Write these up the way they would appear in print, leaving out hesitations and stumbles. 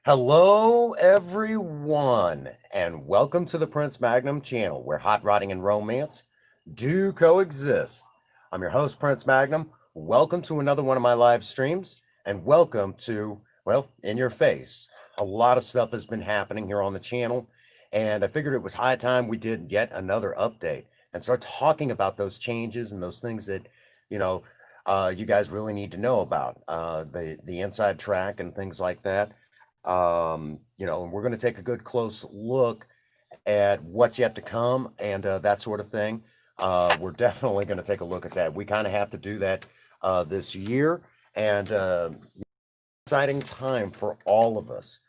Hello, everyone, and welcome to the Prince Magnum channel where hot rodding and romance do coexist. I'm your host, Prince Magnum. Welcome to another one of my live streams, and welcome to, well, In Your Face. A lot of stuff has been happening here on the channel, and I figured it was high time we did yet another update and start talking about those changes and those things that, you know, you guys really need to know about the inside track and things like that. And we're going to take a good close look at what's yet to come and that sort of thing. We're definitely going to take a look at that. We kind of have to do that this year, and exciting time for all of us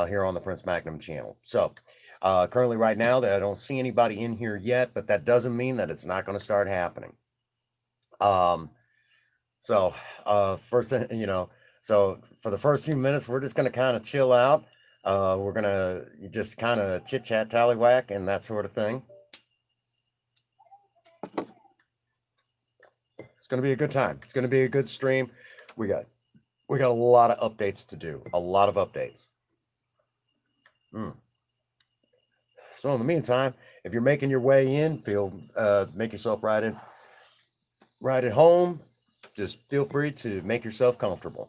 here on the Prince Magnum channel. So, currently, right now, I don't see anybody in here yet, but that doesn't mean that it's not going to start happening. Um, First thing, so for the first few minutes, we're just going to kind of chill out. We're going to just kind of chit chat, tallywhack, and that sort of thing. It's going to be a good time. It's going to be a good stream. We got a lot of updates to do. A lot of updates. So in the meantime, if you're making your way in, make yourself right at home. Just feel free to make yourself comfortable.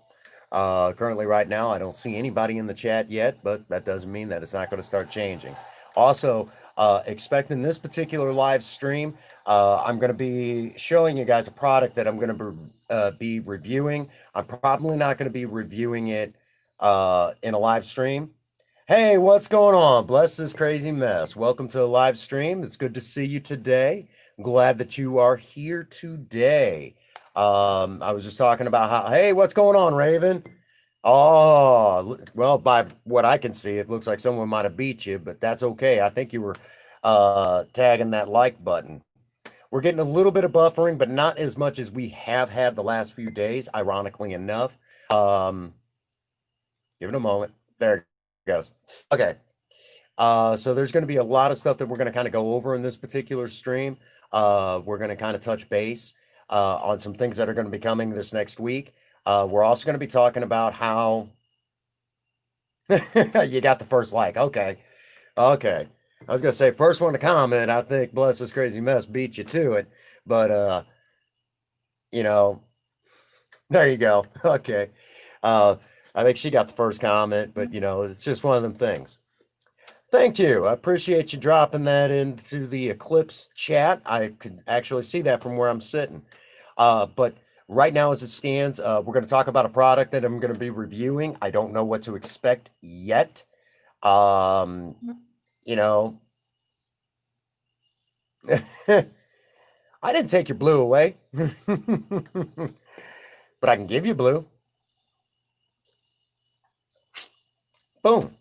Currently, right now, I don't see anybody in the chat yet, but that doesn't mean that it's not going to start changing. Also, expecting this particular live stream, I'm going to be showing you guys a product that I'm going to be reviewing. I'm probably not going to be reviewing it in a live stream. Hey, what's going on? Bless this crazy mess. Welcome to the live stream. It's good to see you today. Glad that you are here today. I was just talking about hey, what's going on, Raven? Oh, well, by what I can see, it looks like someone might have beat you, but that's okay. I think you were tagging that like button. We're getting a little bit of buffering, but not as much as we have had the last few days, ironically enough. Give it a moment. There it goes. Okay. So there's going to be a lot of stuff that we're going to kind of go over in this particular stream. We're going to kind of touch base on some things that are going to be coming this next week. We're also going to be talking about how you got the first like. Okay. Okay. I was going to say, first one to comment, I think Bless This Crazy Mess beat you to it. But, you know, there you go. Okay. I think she got the first comment, but, it's just one of them things. Thank you. I appreciate you dropping that into the Eclipse chat. I could actually see that from where I'm sitting. But right now, as it stands, we're going to talk about a product that I'm going to be reviewing. I don't know what to expect yet. You know, I didn't take your blue away, but I can give you blue. Boom.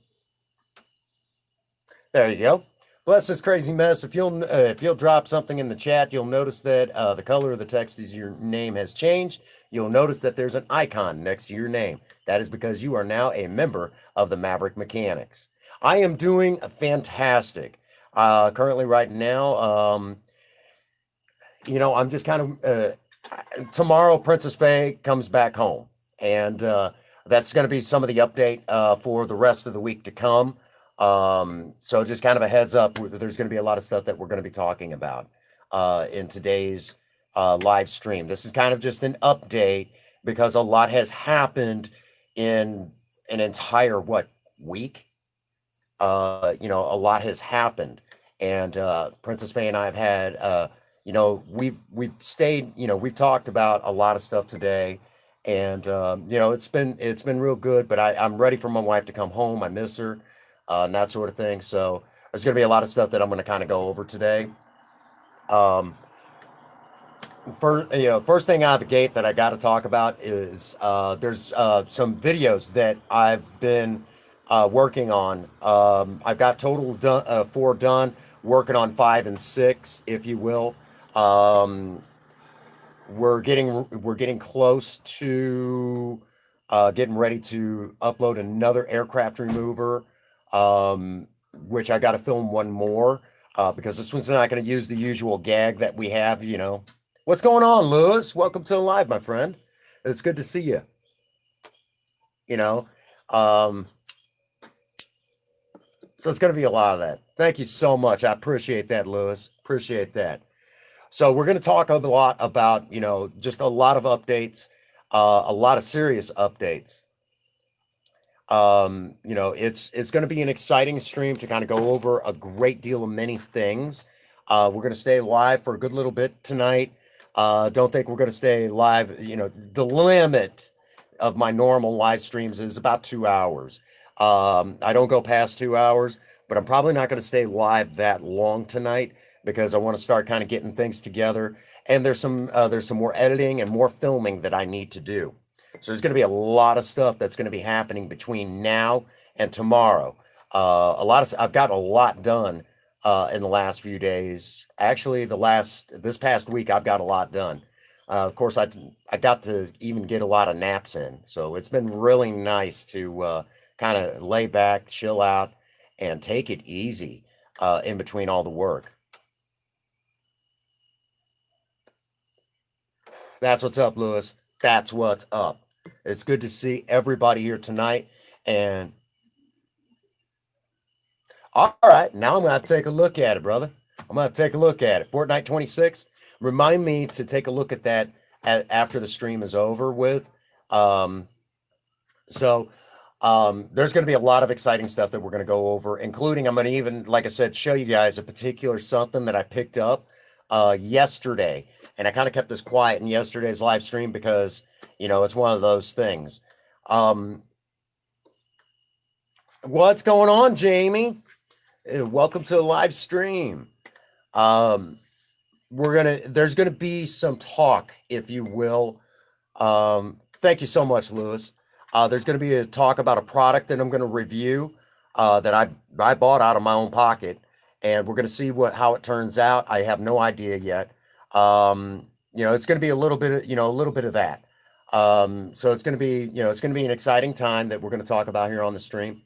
There you go. Bless this crazy mess. If you'll drop something in the chat, you'll notice that the color of the text is your name has changed. You'll notice that there's an icon next to your name. That is because you are now a member of the Maverick Mechanics. I am doing fantastic. Currently, right now, I'm just kind of tomorrow. Princess Faye comes back home, and that's going to be some of the update for the rest of the week to come. So just kind of a heads up, there's going to be a lot of stuff that we're going to be talking about in today's live stream. This is kind of just an update because a lot has happened in an entire week. A lot has happened, and Princess May and I have had we've stayed, we've talked about a lot of stuff today. And it's been real good, but I'm ready for my wife to come home. I miss her. And that sort of thing. So there's going to be a lot of stuff that I'm going to kind of go over today. First thing out of the gate that I got to talk about is there's some videos that I've been working on. I've got total 4 done, working on 5 and 6, if you will. We're getting close to getting ready to upload another aircraft remover. Which I got to film one more because this one's not going to use the usual gag that we have. What's going on, Lewis? Welcome to the live, my friend. It's good to see you. So it's going to be a lot of that. Thank you so much. I appreciate that, Lewis. Appreciate that. So we're going to talk a lot about, just a lot of updates, a lot of serious updates. It's going to be an exciting stream to kind of go over a great deal of many things. We're going to stay live for a good little bit tonight. Don't think we're going to stay live. The limit of my normal live streams is about 2 hours. I don't go past 2 hours, but I'm probably not going to stay live that long tonight because I want to start kind of getting things together. And there's some more editing and more filming that I need to do. So there's going to be a lot of stuff that's going to be happening between now and tomorrow. I've got a lot done in the last few days. Actually, this past week, I've got a lot done. Of course, I got to even get a lot of naps in. So it's been really nice to kind of lay back, chill out, and take it easy in between all the work. That's what's up, Lewis. That's what's up. It's good to see everybody here tonight. And all right, now I'm going to have to take a look at it, brother. I'm going to take a look at it. Fortnite 26. Remind me to take a look at that after the stream is over with. So there's going to be a lot of exciting stuff that we're going to go over, including I'm going to even, like I said, show you guys a particular something that I picked up yesterday. And I kind of kept this quiet in yesterday's live stream because, it's one of those things. What's going on, Jamie? Welcome to the live stream. There's gonna be some talk, if you will. Thank you so much, Lewis. There's gonna be a talk about a product that I'm gonna review that I bought out of my own pocket, and we're gonna see how it turns out. I have no idea yet. It's gonna be a little bit of that. So it's gonna be an exciting time that we're gonna talk about here on the stream.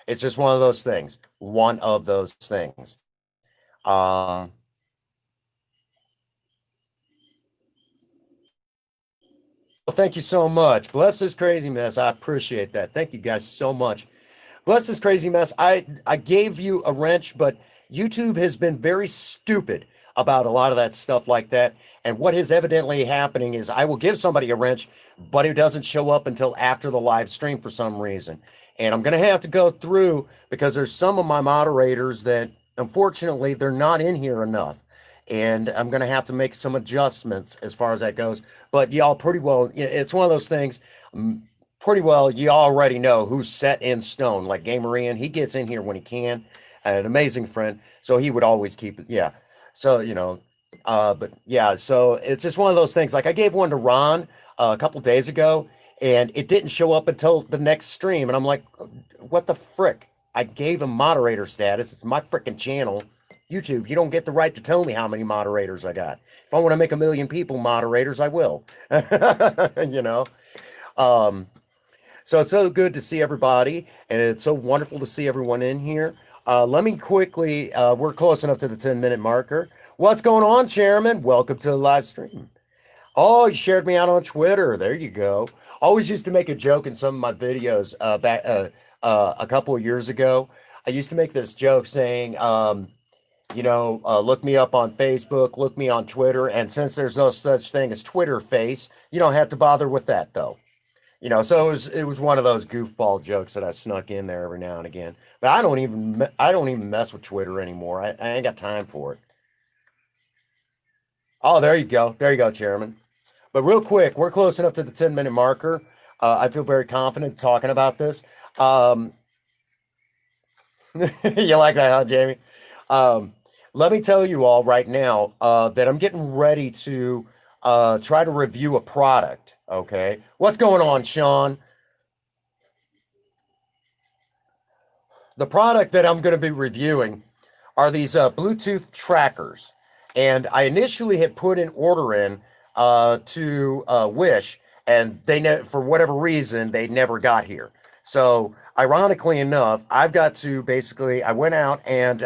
It's just one of those things. One of those things. Well, thank you so much. Bless this crazy mess. I appreciate that. Thank you guys so much. Bless this crazy mess. I gave you a wrench, but YouTube has been very stupid about a lot of that stuff like that. And what is evidently happening is I will give somebody a wrench, but it doesn't show up until after the live stream for some reason. And I'm going to have to go through because there's some of my moderators that unfortunately they're not in here enough. And I'm going to have to make some adjustments as far as that goes. But y'all pretty well, it's one of those things. Pretty well, you already know who's set in stone. Like Gamer Ian, he gets in here when he can. An amazing friend. So he would always keep it. Yeah. So, but yeah, so it's just one of those things. Like I gave one to Ron a couple days ago and it didn't show up until the next stream. And I'm like, what the frick? I gave him moderator status. It's my freaking channel. YouTube, you don't get the right to tell me how many moderators I got. If I want to make 1 million people moderators, I will. So it's so good to see everybody, and it's so wonderful to see everyone in here. Let me quickly, we're close enough to the 10-minute marker. What's going on, Chairman? Welcome to the live stream. Oh, you shared me out on Twitter. There you go. Always used to make a joke in some of my videos back a couple of years ago. I used to make this joke saying, look me up on Facebook, look me on Twitter, and since there's no such thing as Twitter face, you don't have to bother with that, though. So it was one of those goofball jokes that I snuck in there every now and again. But I don't even mess with Twitter anymore. I ain't got time for it. Oh, there you go. There you go, Chairman. But real quick, we're close enough to the 10-minute marker. I feel very confident talking about this. You like that, huh, Jamie? Let me tell you all right now that I'm getting ready to try to review a product. Okay, what's going on, Sean? The product that I'm going to be reviewing are these Bluetooth trackers, and I initially had put an order in to Wish, and for whatever reason they never got here. So ironically enough, I've got to basically I went out and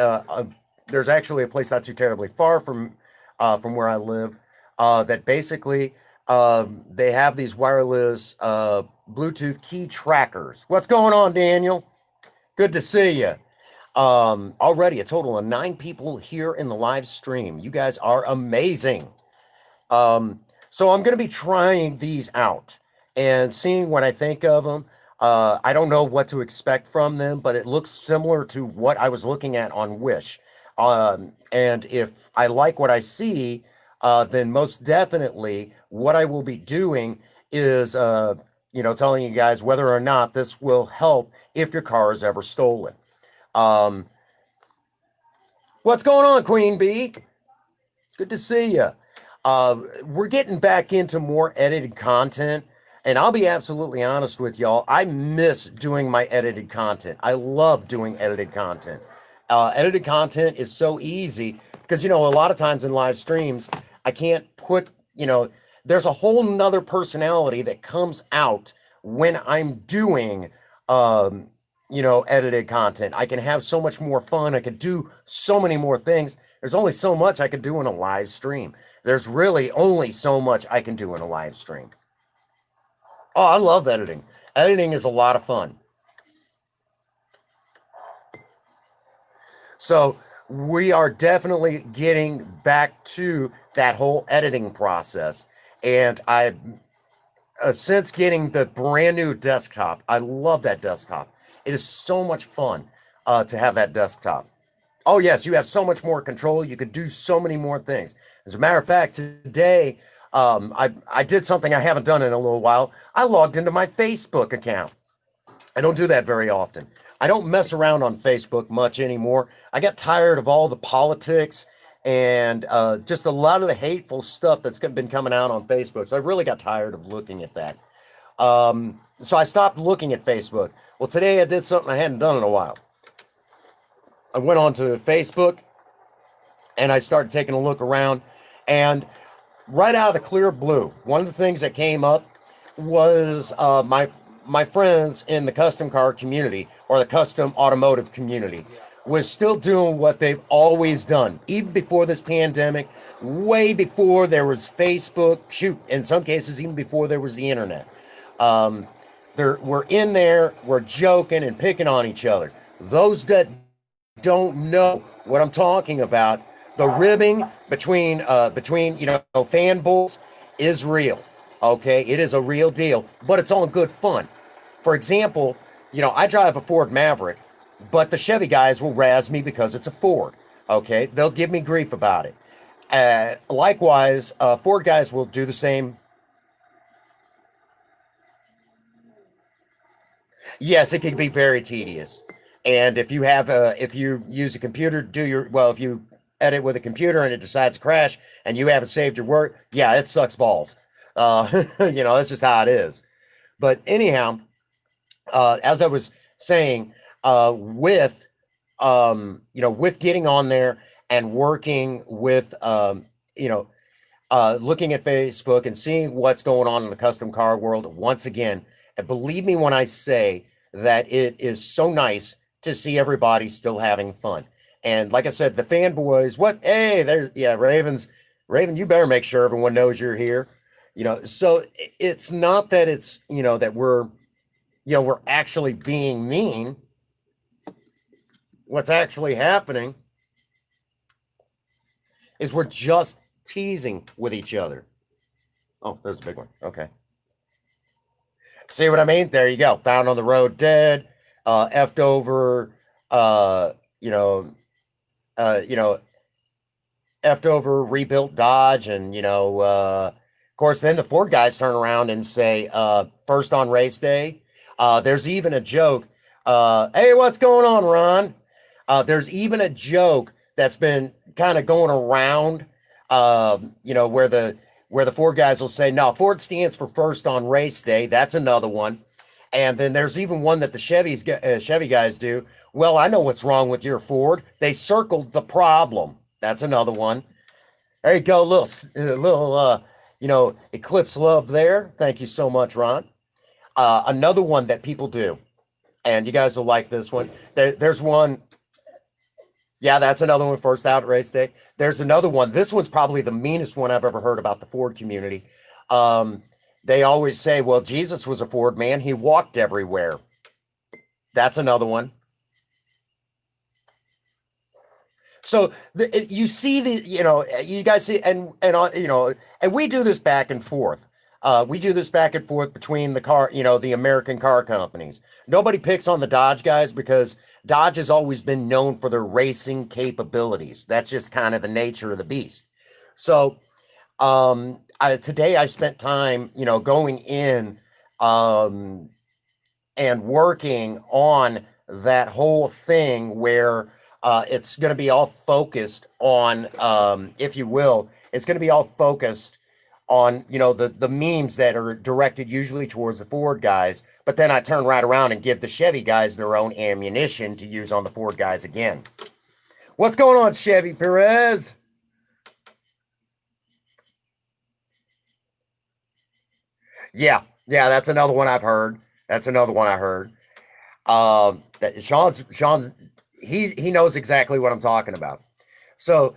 there's actually a place not too terribly far from where I live that basically They have these wireless Bluetooth key trackers. What's going on, Daniel? Good to see you. Already a total of 9 people here in the live stream. You guys are amazing. So I'm going to be trying these out and seeing what I think of them. I don't know what to expect from them, but it looks similar to what I was looking at on Wish. And if I like what I see, then most definitely what I will be doing is, telling you guys whether or not this will help if your car is ever stolen. Um, what's going on, Queen Bee? Good to see you. We're getting back into more edited content, and I'll be absolutely honest with y'all. I miss doing my edited content. I love doing edited content. Edited content is so easy because, a lot of times in live streams, I can't put, there's a whole nother personality that comes out when I'm doing, edited content. I can have so much more fun. I could do so many more things. There's only so much I could do in a live stream. There's really only so much I can do in a live stream. Oh, I love editing. Editing is a lot of fun. So we are definitely getting back to that whole editing process. And I, since getting the brand new desktop, I love that desktop. It is so much fun to have that desktop. Oh, yes, you have so much more control. You could do so many more things. As a matter of fact, today, I did something I haven't done in a little while. I logged into my Facebook account. I don't do that very often. I don't mess around on Facebook much anymore. I got tired of all the politics and just a lot of the hateful stuff that's been coming out on Facebook. So I really got tired of looking at that. So I stopped looking at Facebook. Well, today I did something I hadn't done in a while. I went on to Facebook and I started taking a look around, and right out of the clear blue, one of the things that came up was my friends in the custom car community or the custom automotive community was still doing what they've always done, even before this pandemic, way before there was Facebook, shoot, in some cases, even before there was the internet. We're in there, we're joking and picking on each other. Those that don't know what I'm talking about, the ribbing between fanboys is real. Okay, it is a real deal, but it's all good fun. For example, I drive a Ford Maverick, but the Chevy guys will razz me because it's a Ford. Okay, they'll give me grief about it. Likewise, Ford guys will do the same. Yes, it can be very tedious. And if you use a computer, if you edit with a computer and it decides to crash and you haven't saved your work, yeah, it sucks balls. That's just how it is. But anyhow, as I was saying, with getting on there and working with, looking at Facebook and seeing what's going on in the custom car world once again, and believe me when I say that it is so nice to see everybody still having fun. And like I said, the fanboys, hey, there's, yeah, Raven, you better make sure everyone knows you're here. So it's not that it's, that we're actually being mean. What's actually happening is we're just teasing with each other. Oh, there's a big one. Okay. See what I mean? There you go. Found on the road dead, effed over, effed over, rebuilt Dodge, and of course, then the Ford guys turn around and say, first on race day. There's even a joke. Hey, what's going on, Ron? There's even a joke that's been kind of going around, where the Ford guys will say, no, Ford stands for first on race day. That's another one. And then there's even one that the Chevy guys do. Well, I know what's wrong with your Ford. They circled the problem. That's another one. There you go, little Eclipse love there. Thank you so much, Ron. Another one that people do, and you guys will like this one. There's one. Yeah, that's another one. First out race day. There's another one. This one's probably the meanest one I've ever heard about the Ford community. Um, they always say, well, Jesus was a Ford man. He walked everywhere. That's another one. So you see you guys see, and we do this back and forth. We do this back and forth between the American car companies. Nobody picks on the Dodge guys because Dodge has always been known for their racing capabilities. That's just kind of the nature of the beast. So today I spent time, going in um, and working on that whole thing where it's going to be all focused on, if you will, it's going to be all focused on, the memes that are directed usually towards the Ford guys. But then I turn right around and give the Chevy guys their own ammunition to use on the Ford guys again. What's going on, Chevy Perez? Yeah, that's another one I've heard. That's another one I heard. That Sean's he knows exactly what I'm talking about. So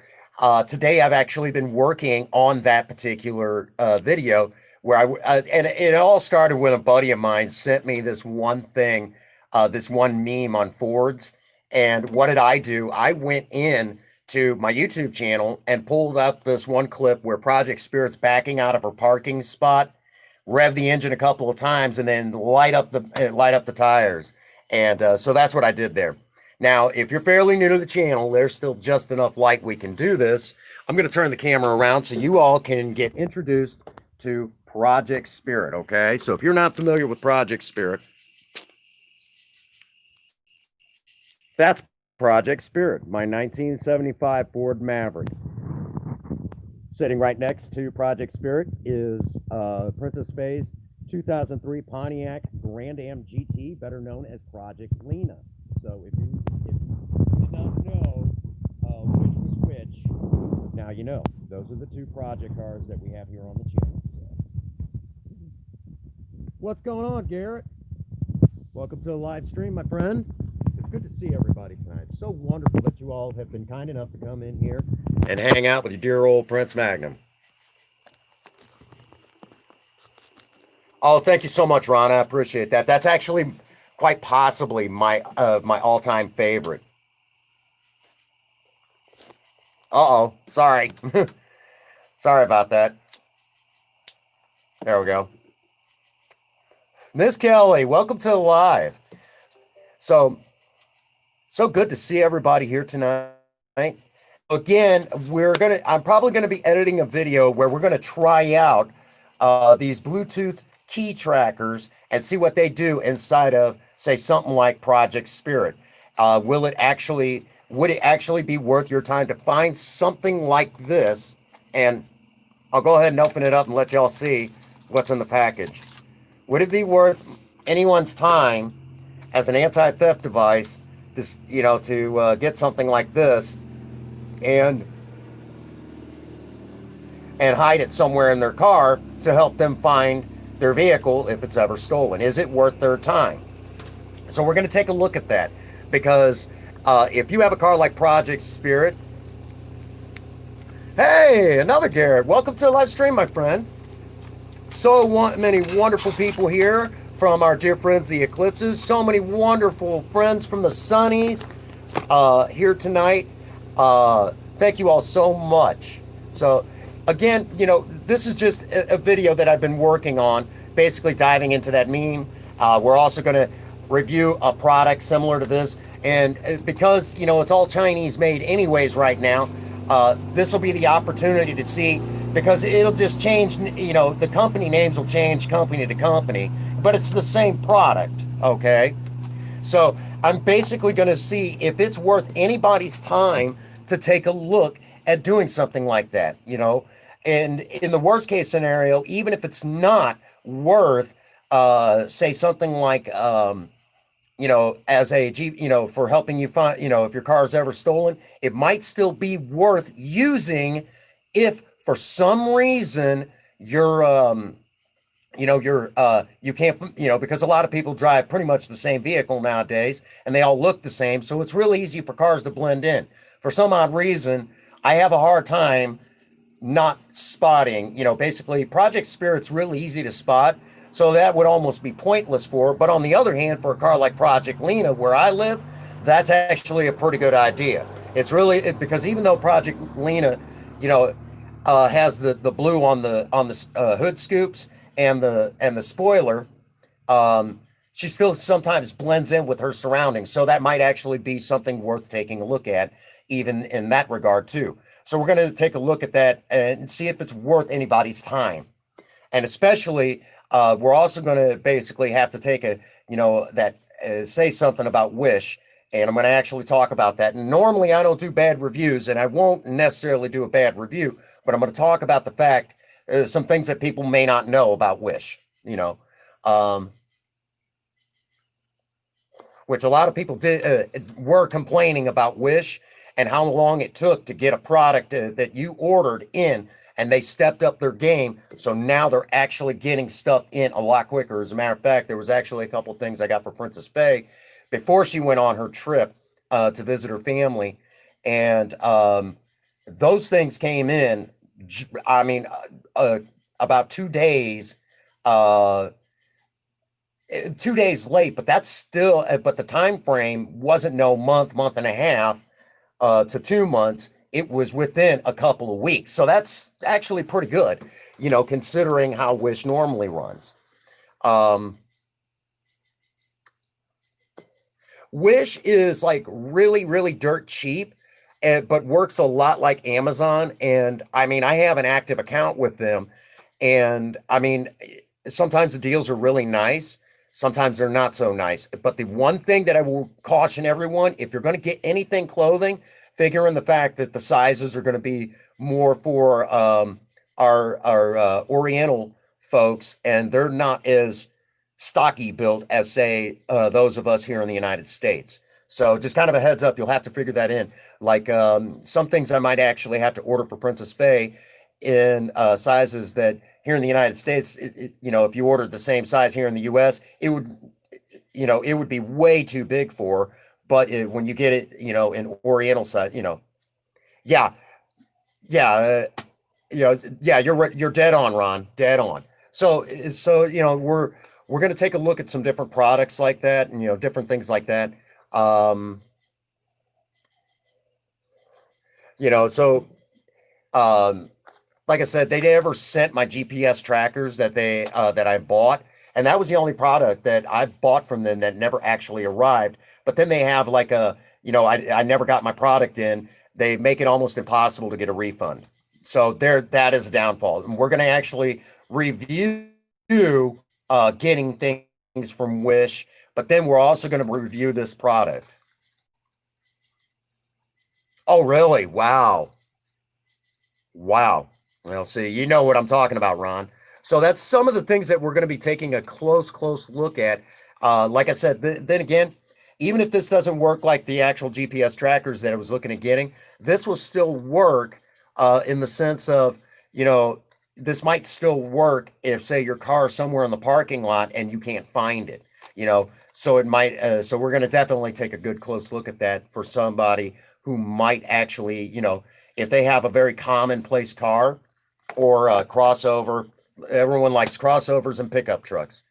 today I've actually been working on that particular video where and it all started when a buddy of mine sent me this one thing, this one meme on Fords. And what did I do? I went in to my YouTube channel and pulled up this one clip where Project Spirit's backing out of her parking spot, rev the engine a couple of times, and then light up the tires. And so that's what I did there. Now, if you're fairly new to the channel, there's still just enough light we can do this. I'm going to turn the camera around so you all can get introduced to Project Spirit, okay? So if you're not familiar with Project Spirit, that's Project Spirit, my 1975 Ford Maverick. Sitting right next to Project Spirit is Princess Faye's 2003 Pontiac Grand Am GT, better known as Project Lena. So if you did not know which was which, now you know. Those are the two project cars that we have here on the channel. So. What's going on, Garrett? Welcome to the live stream, my friend. It's good to see everybody tonight. It's so wonderful that you all have been kind enough to come in here and hang out with your dear old Prince Magnum. Oh, thank you so much, Ron. I appreciate that. That's actually quite possibly my all-time favorite. Uh-oh, sorry. Sorry about that. There we go. Miss Kelly, welcome to the live. So good to see everybody here tonight. Again, I'm probably gonna be editing a video where we're gonna try out these Bluetooth key trackers and see what they do inside of, say, something like Project Spirit. Would it actually be worth your time to find something like this? And I'll go ahead and open it up and let y'all see what's in the package. Would it be worth anyone's time as an anti-theft device to get something like this and hide it somewhere in their car to help them find their vehicle if it's ever stolen? Is it worth their time? So we're going to take a look at that, because if you have a car like Project Spirit, hey, another Garrett, welcome to the live stream, my friend. So many wonderful people here from our dear friends, the Eclipses. So many wonderful friends from the Sunnies here tonight. Thank you all so much. So again, this is just a video that I've been working on, basically diving into that meme. We're also going to review a product similar to this. And because, it's all Chinese made anyways right now, this will be the opportunity to see, because it'll just change, the company names will change company to company, but it's the same product, okay? So I'm basically going to see if it's worth anybody's time to take a look at doing something like that, And in the worst case scenario, even if it's not worth, say something like, as a G, for helping you find, if your car is ever stolen, it might still be worth using if for some reason you're, you can't, because a lot of people drive pretty much the same vehicle nowadays and they all look the same. So it's really easy for cars to blend in. For some odd reason, I have a hard time not spotting. Basically, Project Spirit's really easy to spot, so that would almost be pointless for her. But on the other hand, for a car like Project Lena, where I live, that's actually a pretty good idea. It's really because even though Project Lena, you know, has the blue on the hood scoops and the spoiler, um, she still sometimes blends in with her surroundings. So that might actually be something worth taking a look at, even in that regard too. So we're going to take a look at that and see if it's worth anybody's time. And especially, we're also going to basically have to take that say something about Wish, and I'm going to actually talk about that. And normally I don't do bad reviews, and I won't necessarily do a bad review, but I'm going to talk about the fact, some things that people may not know about Wish, um, which a lot of people were complaining about Wish and how long it took to get a product that you ordered in, and they stepped up their game. So now they're actually getting stuff in a lot quicker. As a matter of fact, there was actually a couple of things I got for Princess Faye before she went on her trip to visit her family, and those things came in. I mean, about 2 days. Uh, 2 days late, but that's still, but the time frame wasn't no month and a half to 2 months. It was within a couple of weeks. So that's actually pretty good, considering how Wish normally runs. Um, Wish is like really, really dirt cheap, but works a lot like Amazon. And I mean, I have an active account with them. And I mean, sometimes the deals are really nice. Sometimes they're not so nice. But the one thing that I will caution everyone, if you're going to get anything clothing, figure in the fact that the sizes are going to be more for our Oriental folks, and they're not as stocky built as, say, those of us here in the United States. So just kind of a heads up, you'll have to figure that in. Like some things I might actually have to order for Princess Faye in sizes that here in the United States, if you ordered the same size here in the U.S., it would be way too big for her. But when you get it, in Oriental size, yeah, yeah, yeah, you're right, you're dead on, Ron, dead on. So we're gonna take a look at some different products like that, and different things like that. Um, so um, like I said, they never sent my GPS trackers that I bought, and that was the only product that I bought from them that never actually arrived. But then they have like I never got my product in. They make it almost impossible to get a refund. So that is a downfall. And we're going to actually review getting things from Wish, but then we're also going to review this product. Oh, really? Wow. Wow. Well, see, you know what I'm talking about, Ron. So that's some of the things that we're going to be taking a close look at. Like I said, then again, even if this doesn't work like the actual GPS trackers that I was looking at getting, this will still work in the sense of, you know, this might still work if, say, your car is somewhere in the parking lot and you can't find it, So it might, so we're going to definitely take a good close look at that for somebody who might actually, if they have a very commonplace car or a crossover. Everyone likes crossovers and pickup trucks.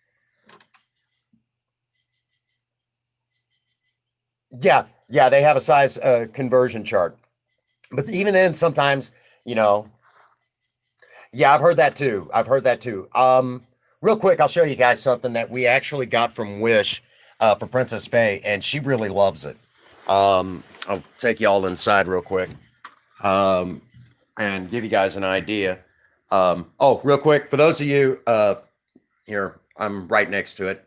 Yeah, yeah, they have a size conversion chart. But even then, sometimes, you know, yeah, I've heard that too. I've heard that too. Real quick, I'll show you guys something that we actually got from Wish for Princess Faye, and she really loves it. I'll take you all inside real quick um, and give you guys an idea. Oh, real quick, for those of you here, I'm right next to it.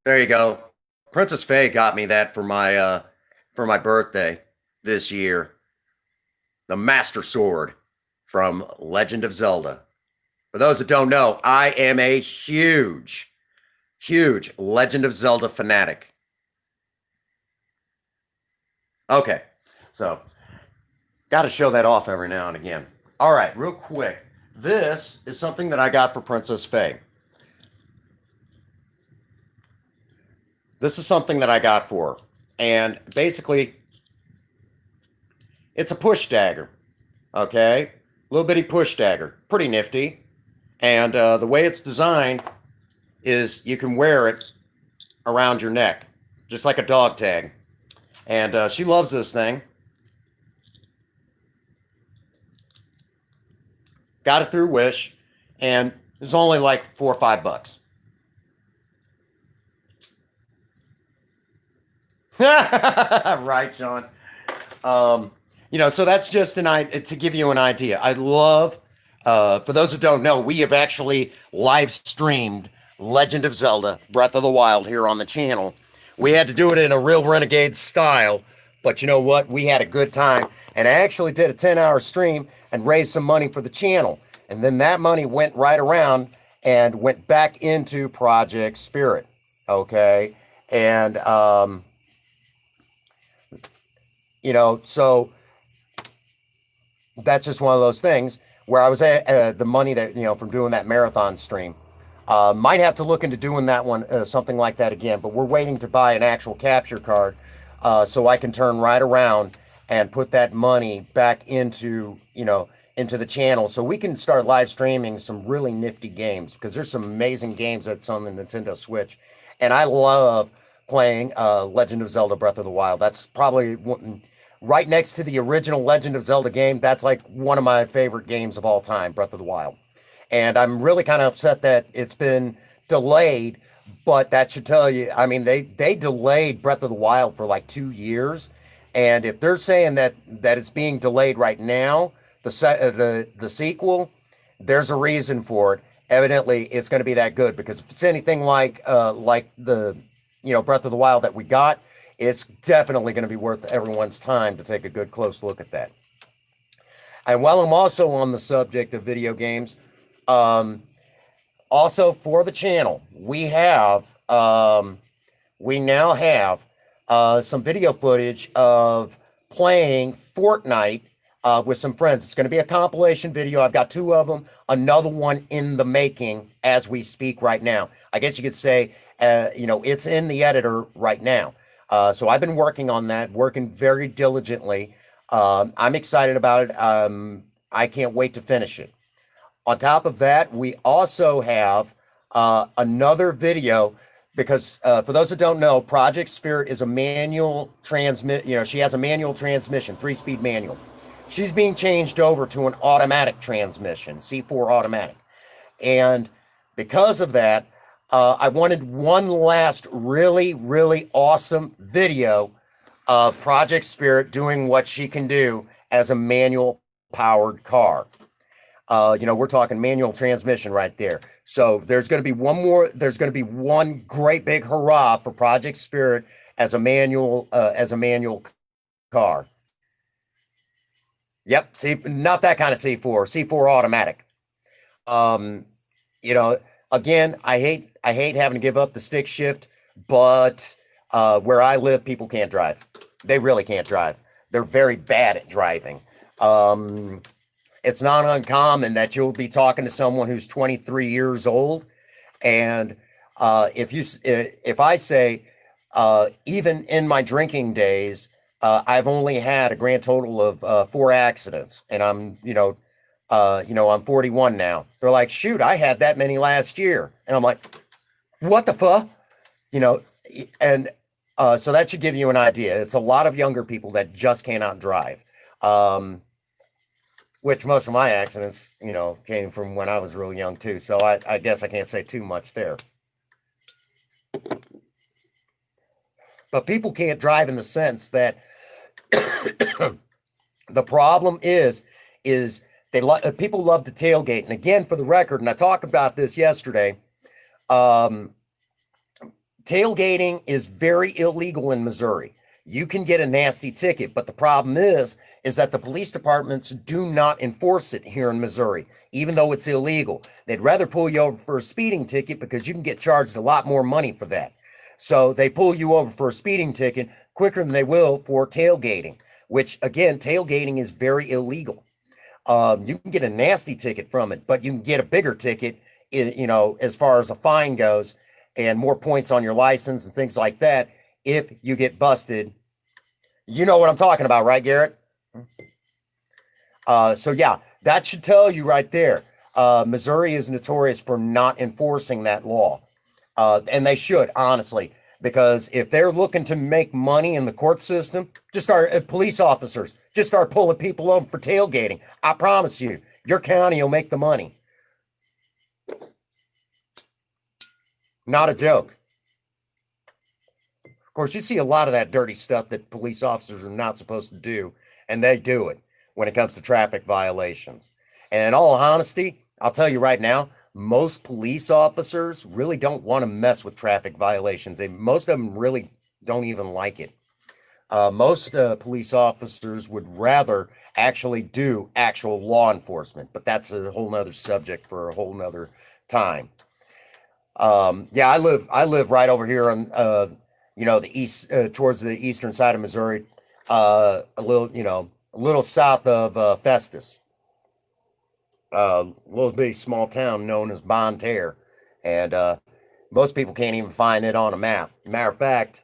There you go. Princess Faye got me that for my birthday this year. The Master Sword from Legend of Zelda. For those that don't know, I am a huge Legend of Zelda fanatic. Okay, so got to show that off every now and again. All right, real quick. This is something that I got for Princess Faye. This is something that I got for her. And basically, it's a push dagger. Okay, little bitty push dagger, pretty nifty. And the way it's designed is you can wear it around your neck, just like a dog tag. And she loves this thing. Got it through Wish, and it's only like $4 or $5. Right, Sean. So that's just to give you an idea. I love, for those who don't know, we have actually live streamed Legend of Zelda Breath of the Wild here on the channel. We had to do it in a real renegade style, but you know what? We had a good time. And I actually did a 10-hour stream and raised some money for the channel. And then that money went right around and went back into Project Spirit. Okay? And, so that's just one of those things where I was at the money that, from doing that marathon stream. Might have to look into doing that one, something like that again, but we're waiting to buy an actual capture card so I can turn right around and put that money back into the channel so we can start live streaming some really nifty games, because there's some amazing games that's on the Nintendo Switch. And I love playing Legend of Zelda Breath of the Wild. That's probably right next to the original Legend of Zelda game. That's like one of my favorite games of all time, Breath of the Wild. And I'm really kind of upset that it's been delayed, but that should tell you, I mean, they delayed Breath of the Wild for like 2 years. And if they're saying that it's being delayed right now, the sequel, there's a reason for it. Evidently, it's going to be that good, because if it's anything like the Breath of the Wild that we got, it's definitely going to be worth everyone's time to take a good close look at that. And while I'm also on the subject of video games, also for the channel, we now have some video footage of playing Fortnite with some friends. It's going to be a compilation video. I've got 2 of them, another one in the making as we speak right now. I guess you could say, it's in the editor right now. So I've been working on that, working very diligently. I'm excited about it. I can't wait to finish it. On top of that, we also have another video, because for those that don't know, Project Spirit is a manual she has a manual transmission, 3-speed manual. She's being changed over to an automatic transmission, C4 automatic. And because of that, I wanted one last really, really awesome video of Project Spirit doing what she can do as a manual powered car. We're talking manual transmission right there. So there's going to be one great big hurrah for Project Spirit as a manual car. Yep, not that kind of C4, C4 automatic. Again, I hate having to give up the stick shift, but where I live, people can't drive. They really can't drive. They're very bad at driving. It's not uncommon that you'll be talking to someone who's 23 years old, and if I say, even in my drinking days, I've only had a grand total of 4 accidents, and I'm 41 now. They're like, shoot, I had that many last year. And I'm like, what the fuck? And so that should give you an idea. It's a lot of younger people that just cannot drive. Which most of my accidents, came from when I was real young too. So I guess I can't say too much there. But people can't drive in the sense that the problem is people love to tailgate. And again, for the record, and I talked about this yesterday, tailgating is very illegal in Missouri. You can get a nasty ticket, but the problem is that the police departments do not enforce it here in Missouri, even though it's illegal. They'd rather pull you over for a speeding ticket because you can get charged a lot more money for that. So they pull you over for a speeding ticket quicker than they will for tailgating, which again, tailgating is very illegal. You can get a nasty ticket from it, but you can get a bigger ticket, as far as a fine goes, and more points on your license and things like that if you get busted. You know what I'm talking about, right, Garrett? So yeah, that should tell you right there. Missouri is notorious for not enforcing that law, and they should honestly, because if they're looking to make money in the court system, just start police officers just start pulling people over for tailgating. I promise you, your county will make the money. Not a joke. Of course, you see a lot of that dirty stuff that police officers are not supposed to do, and they do it when it comes to traffic violations. And in all honesty, I'll tell you right now, most police officers really don't want to mess with traffic violations. Most of them really don't even like it. Most police officers would rather actually do actual law enforcement, but that's a whole nother subject for a whole nother time. Yeah, I live right over here on the east towards the eastern side of Missouri, a little south of Festus, a little bitty small town known as Bonne Terre, and most people can't even find it on a map. Matter of fact,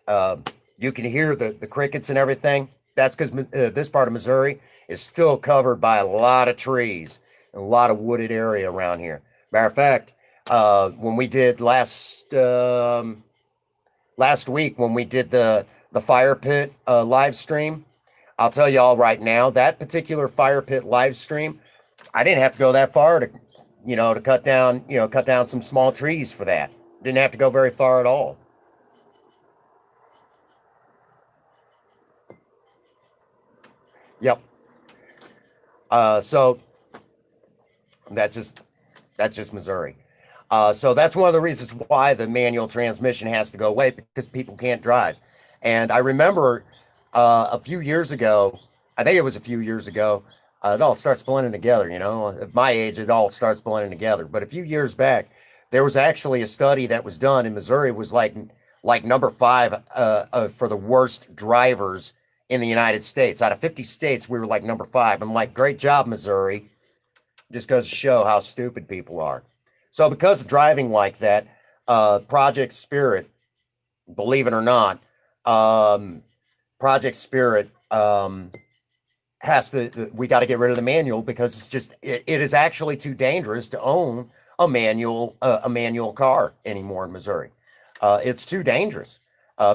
you can hear the crickets and everything. That's because this part of Missouri is still covered by a lot of trees and a lot of wooded area around here. Matter of fact, when we did last week when we did the fire pit live stream, I'll tell you all right now that particular fire pit live stream, I didn't have to go that far to cut down some small trees for that. Didn't have to go very far at all. Yep. So that's just Missouri. So that's one of the reasons why the manual transmission has to go away, because people can't drive. And I remember a few years ago, I think it was a few years ago, it all starts blending together. At my age, it all starts blending together. But a few years back, there was actually a study that was done in Missouri. It was like number five for the worst drivers in the United States. Out of 50 states, we were like number five. I'm like, great job, Missouri. Just goes to show how stupid people are. So because of driving like that, Project Spirit, believe it or not, Project Spirit we got to get rid of the manual, because it is actually too dangerous to own a manual car anymore in Missouri. It's too dangerous.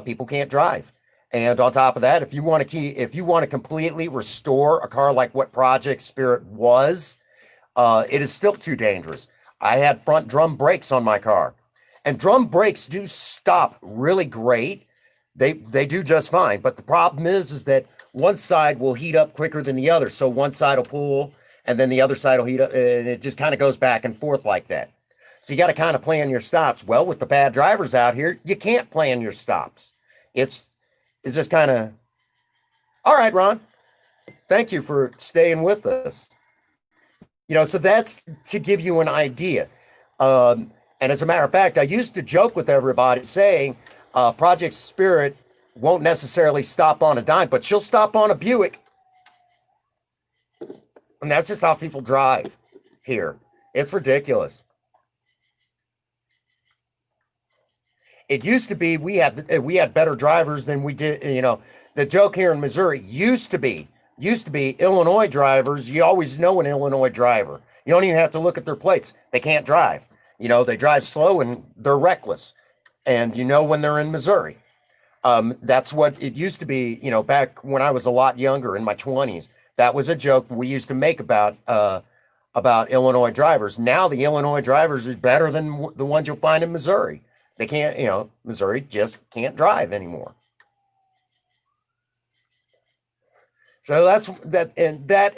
People can't drive. And on top of that, if you want to completely restore a car like what Project Spirit was, it is still too dangerous. I had front drum brakes on my car, and drum brakes do stop really great. They do just fine, but the problem is that one side will heat up quicker than the other. So one side will pull, and then the other side will heat up, and it just kind of goes back and forth like that. So you got to kind of plan your stops. Well, with the bad drivers out here, you can't plan your stops. It's just kind of, all right, Ron. Thank you for staying with us. So that's to give you an idea. And as a matter of fact, I used to joke with everybody saying Project Spirit won't necessarily stop on a dime, but she'll stop on a Buick. And that's just how people drive here. It's ridiculous. It used to be we had better drivers than we did. The joke here in Missouri used to be Illinois drivers. You always know an Illinois driver. You don't even have to look at their plates. They can't drive. They drive slow and they're reckless. And when they're in Missouri. That's what it used to be, back when I was a lot younger, in my 20s. That was a joke we used to make about Illinois drivers. Now the Illinois drivers are better than the ones you'll find in Missouri. They can't, Missouri just can't drive anymore. So that's that,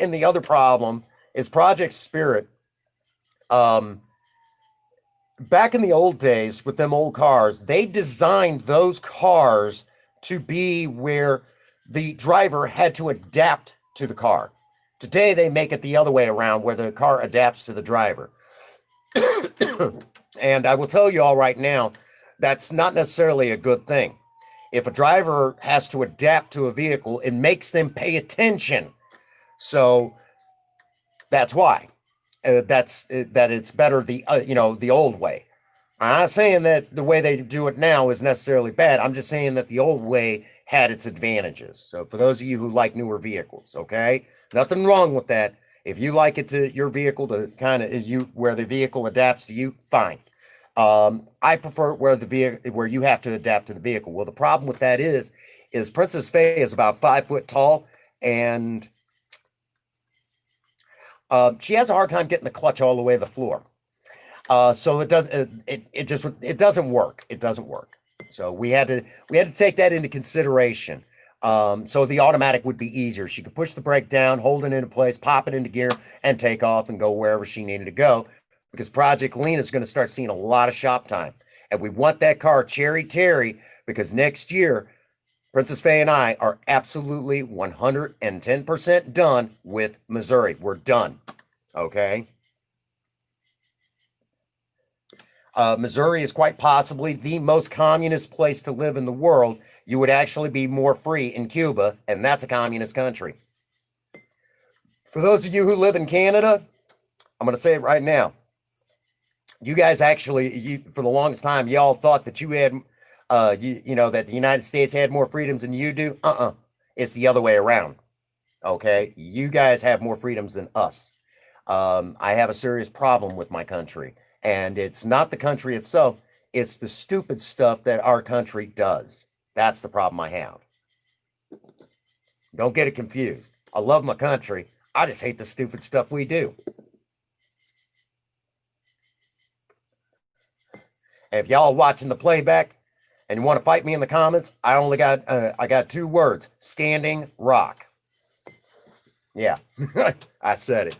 and the other problem is Project Spirit. Um, Back in the old days with them old cars, they designed those cars to be where the driver had to adapt to the car. Today they make it the other way around, where the car adapts to the driver. And I will tell you all right now, that's not necessarily a good thing. If a driver has to adapt to a vehicle, it makes them pay attention. So that's why. That it's better the old way. I'm not saying that the way they do it now is necessarily bad. I'm just saying that the old way had its advantages. So for those of you who like newer vehicles, okay, nothing wrong with that. If you like it to your vehicle to kind of you where the vehicle adapts to you, fine. I prefer where the vehicle where you have to adapt to the vehicle. Well, the problem with that is Princess Faye is about 5 foot tall, and she has a hard time getting the clutch all the way to the floor. So it doesn't work. It doesn't work. So we had to take that into consideration. So the automatic would be easier. She could push the brake down, hold it into place, pop it into gear, and take off and go wherever she needed to go. Because Project Lena is going to start seeing a lot of shop time, and we want that car cherry Terry because next year, Princess Faye and I are absolutely 110% done with Missouri. We're done. Okay. Missouri is quite possibly the most communist place to live in the world. You would actually be more free in Cuba, and that's a communist country. For those of you who live in Canada, I'm going to say it right now. You guys actually, for the longest time, y'all thought that you had, that the United States had more freedoms than you do. It's the other way around. Okay, you guys have more freedoms than us. I have a serious problem with my country, and it's not the country itself. It's the stupid stuff that our country does. That's the problem I have. Don't get it confused. I love my country. I just hate the stupid stuff we do. And if y'all are watching the playback and you want to fight me in the comments, I got 2 words: Standing Rock. Yeah, I said it.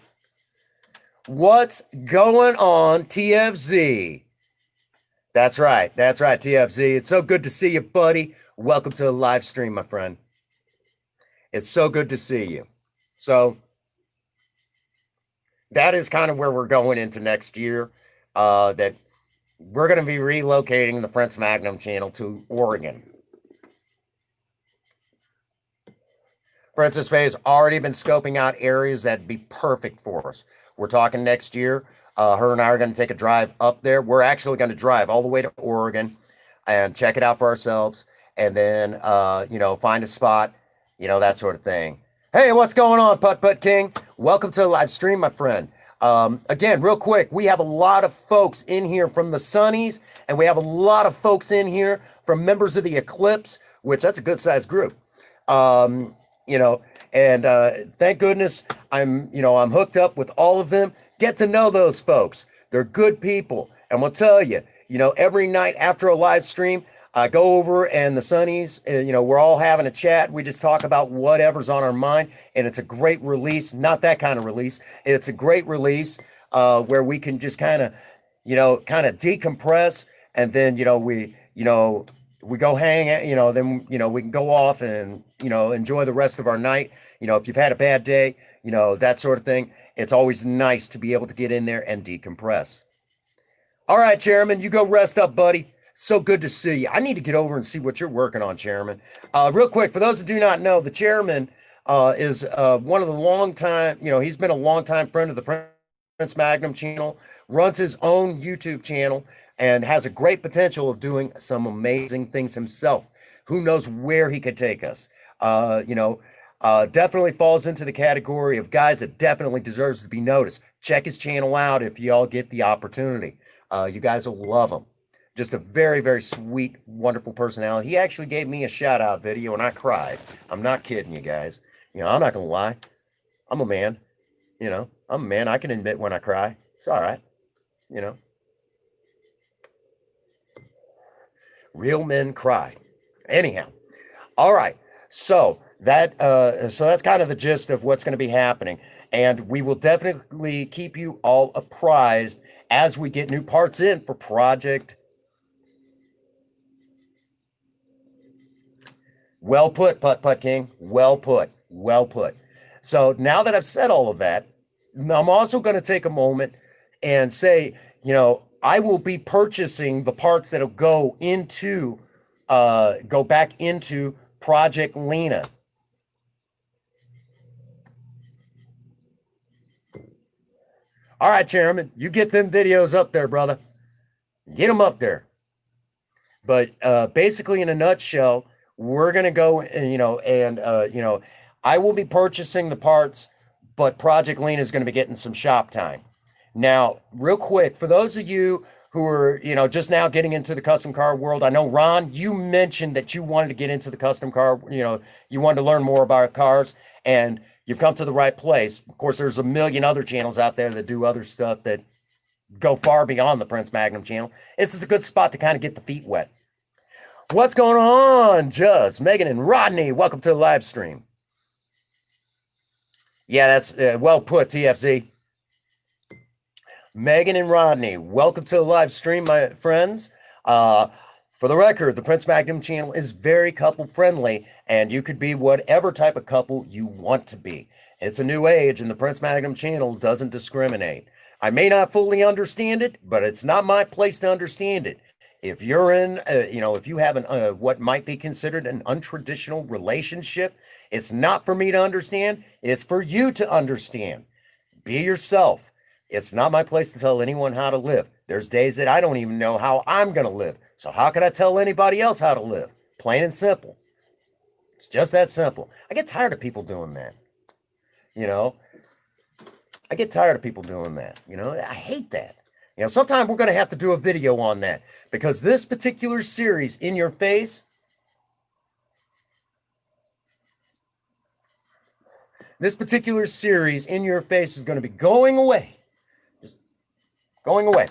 What's going on, TFZ? That's right, TFZ. It's so good to see you, buddy. Welcome to the live stream, my friend. It's so good to see you. So that is kind of where we're going into next year. That we're going to be relocating the Prince Magnum channel to Oregon. Princess Faye has already been scoping out areas that'd be perfect for us. We're talking next year. Her and I are going to take a drive up there. We're actually going to drive all the way to Oregon and check it out for ourselves. And then, find a spot, that sort of thing. Hey, what's going on, Putt Putt King? Welcome to the live stream, my friend. Again, real quick, we have a lot of folks in here from the Sunnies, and we have a lot of folks in here from members of the Eclipse, which that's a good sized group. And thank goodness I'm hooked up with all of them. Get to know those folks. They're good people. And we'll tell you, every night after a live stream, I go over and the Sunnies, we're all having a chat. We just talk about whatever's on our mind. And it's a great release. Not that kind of release. It's a great release where we can just kind of decompress. And then, we go hang out, then, we can go off and, enjoy the rest of our night. If you've had a bad day, that sort of thing. It's always nice to be able to get in there and decompress. All right, Chairman, you go rest up, buddy. So good to see you. I need to get over and see what you're working on, Chairman. Real quick, for those that do not know, the Chairman is one of the long-time, he's been a long-time friend of the Prince Magnum channel, runs his own YouTube channel, and has a great potential of doing some amazing things himself. Who knows where he could take us? Definitely falls into the category of guys that definitely deserves to be noticed. Check his channel out if y'all get the opportunity. You guys will love him. Just a very, very sweet, wonderful personality. He actually gave me a shout out video and I cried. I'm not kidding you guys. I'm not going to lie. I'm a man. I'm a man. I can admit when I cry. It's all right. Real men cry. Anyhow. All right. So that's kind of the gist of what's going to be happening. And we will definitely keep you all apprised as we get new parts in for Project. Well put, Putt Putt King. Well put. Well put. So now that I've said all of that, I'm also going to take a moment and say, I will be purchasing the parts that'll go back into Project Lena. All right, Chairman, you get them videos up there, brother. Get them up there. But basically, in a nutshell, we're going to go, I will be purchasing the parts but Project Lean is going to be getting some shop time. Now, real quick, for those of you who are, just now getting into the custom car world, I know, Ron, you mentioned that you wanted to get into the custom car, you wanted to learn more about cars, and you've come to the right place. Of course, there's a million other channels out there that do other stuff that go far beyond the Prince Magnum channel. This is a good spot to kind of get the feet wet. What's going on, Just, Megan, and Rodney? Welcome to the live stream. Yeah, that's well put, TFZ. Megan and Rodney, welcome to the live stream, my friends. For the record, the Prince Magnum channel is very couple friendly, and you could be whatever type of couple you want to be. It's a new age, and the Prince Magnum channel doesn't discriminate. I may not fully understand it, but it's not my place to understand it. If you're in, if you have what might be considered an untraditional relationship, it's not for me to understand. It's for you to understand. Be yourself. It's not my place to tell anyone how to live. There's days that I don't even know how I'm going to live. So how can I tell anybody else how to live? Plain and simple. It's just that simple. I get tired of people doing that. I get tired of people doing that. I hate that. Sometime we're going to have to do a video on that, because this particular series, In Your Face, is going to be going away. Just going away,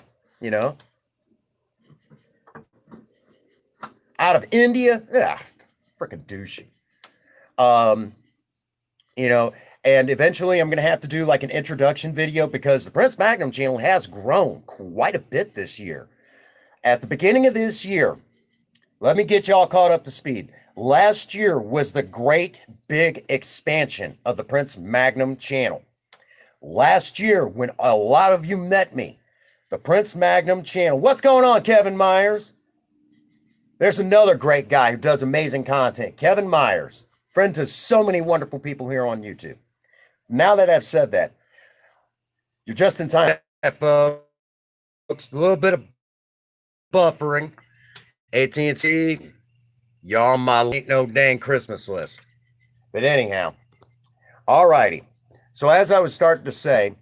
Out of India. Freaking douchey. And eventually I'm going to have to do like an introduction video, because the Prince Magnum channel has grown quite a bit this year. At the beginning of this year, let me get y'all caught up to speed. Last year was the great big expansion of the Prince Magnum channel. Last year, when a lot of you met me, the Prince Magnum channel. What's going on, Kevin Myers? There's another great guy who does amazing content. Kevin Myers, friend to so many wonderful people here on YouTube. Now that I've said that, you're just in time, folks. A little bit of buffering. AT&T, y'all on my ain't no dang Christmas list. But anyhow, alrighty. So as I was starting to say,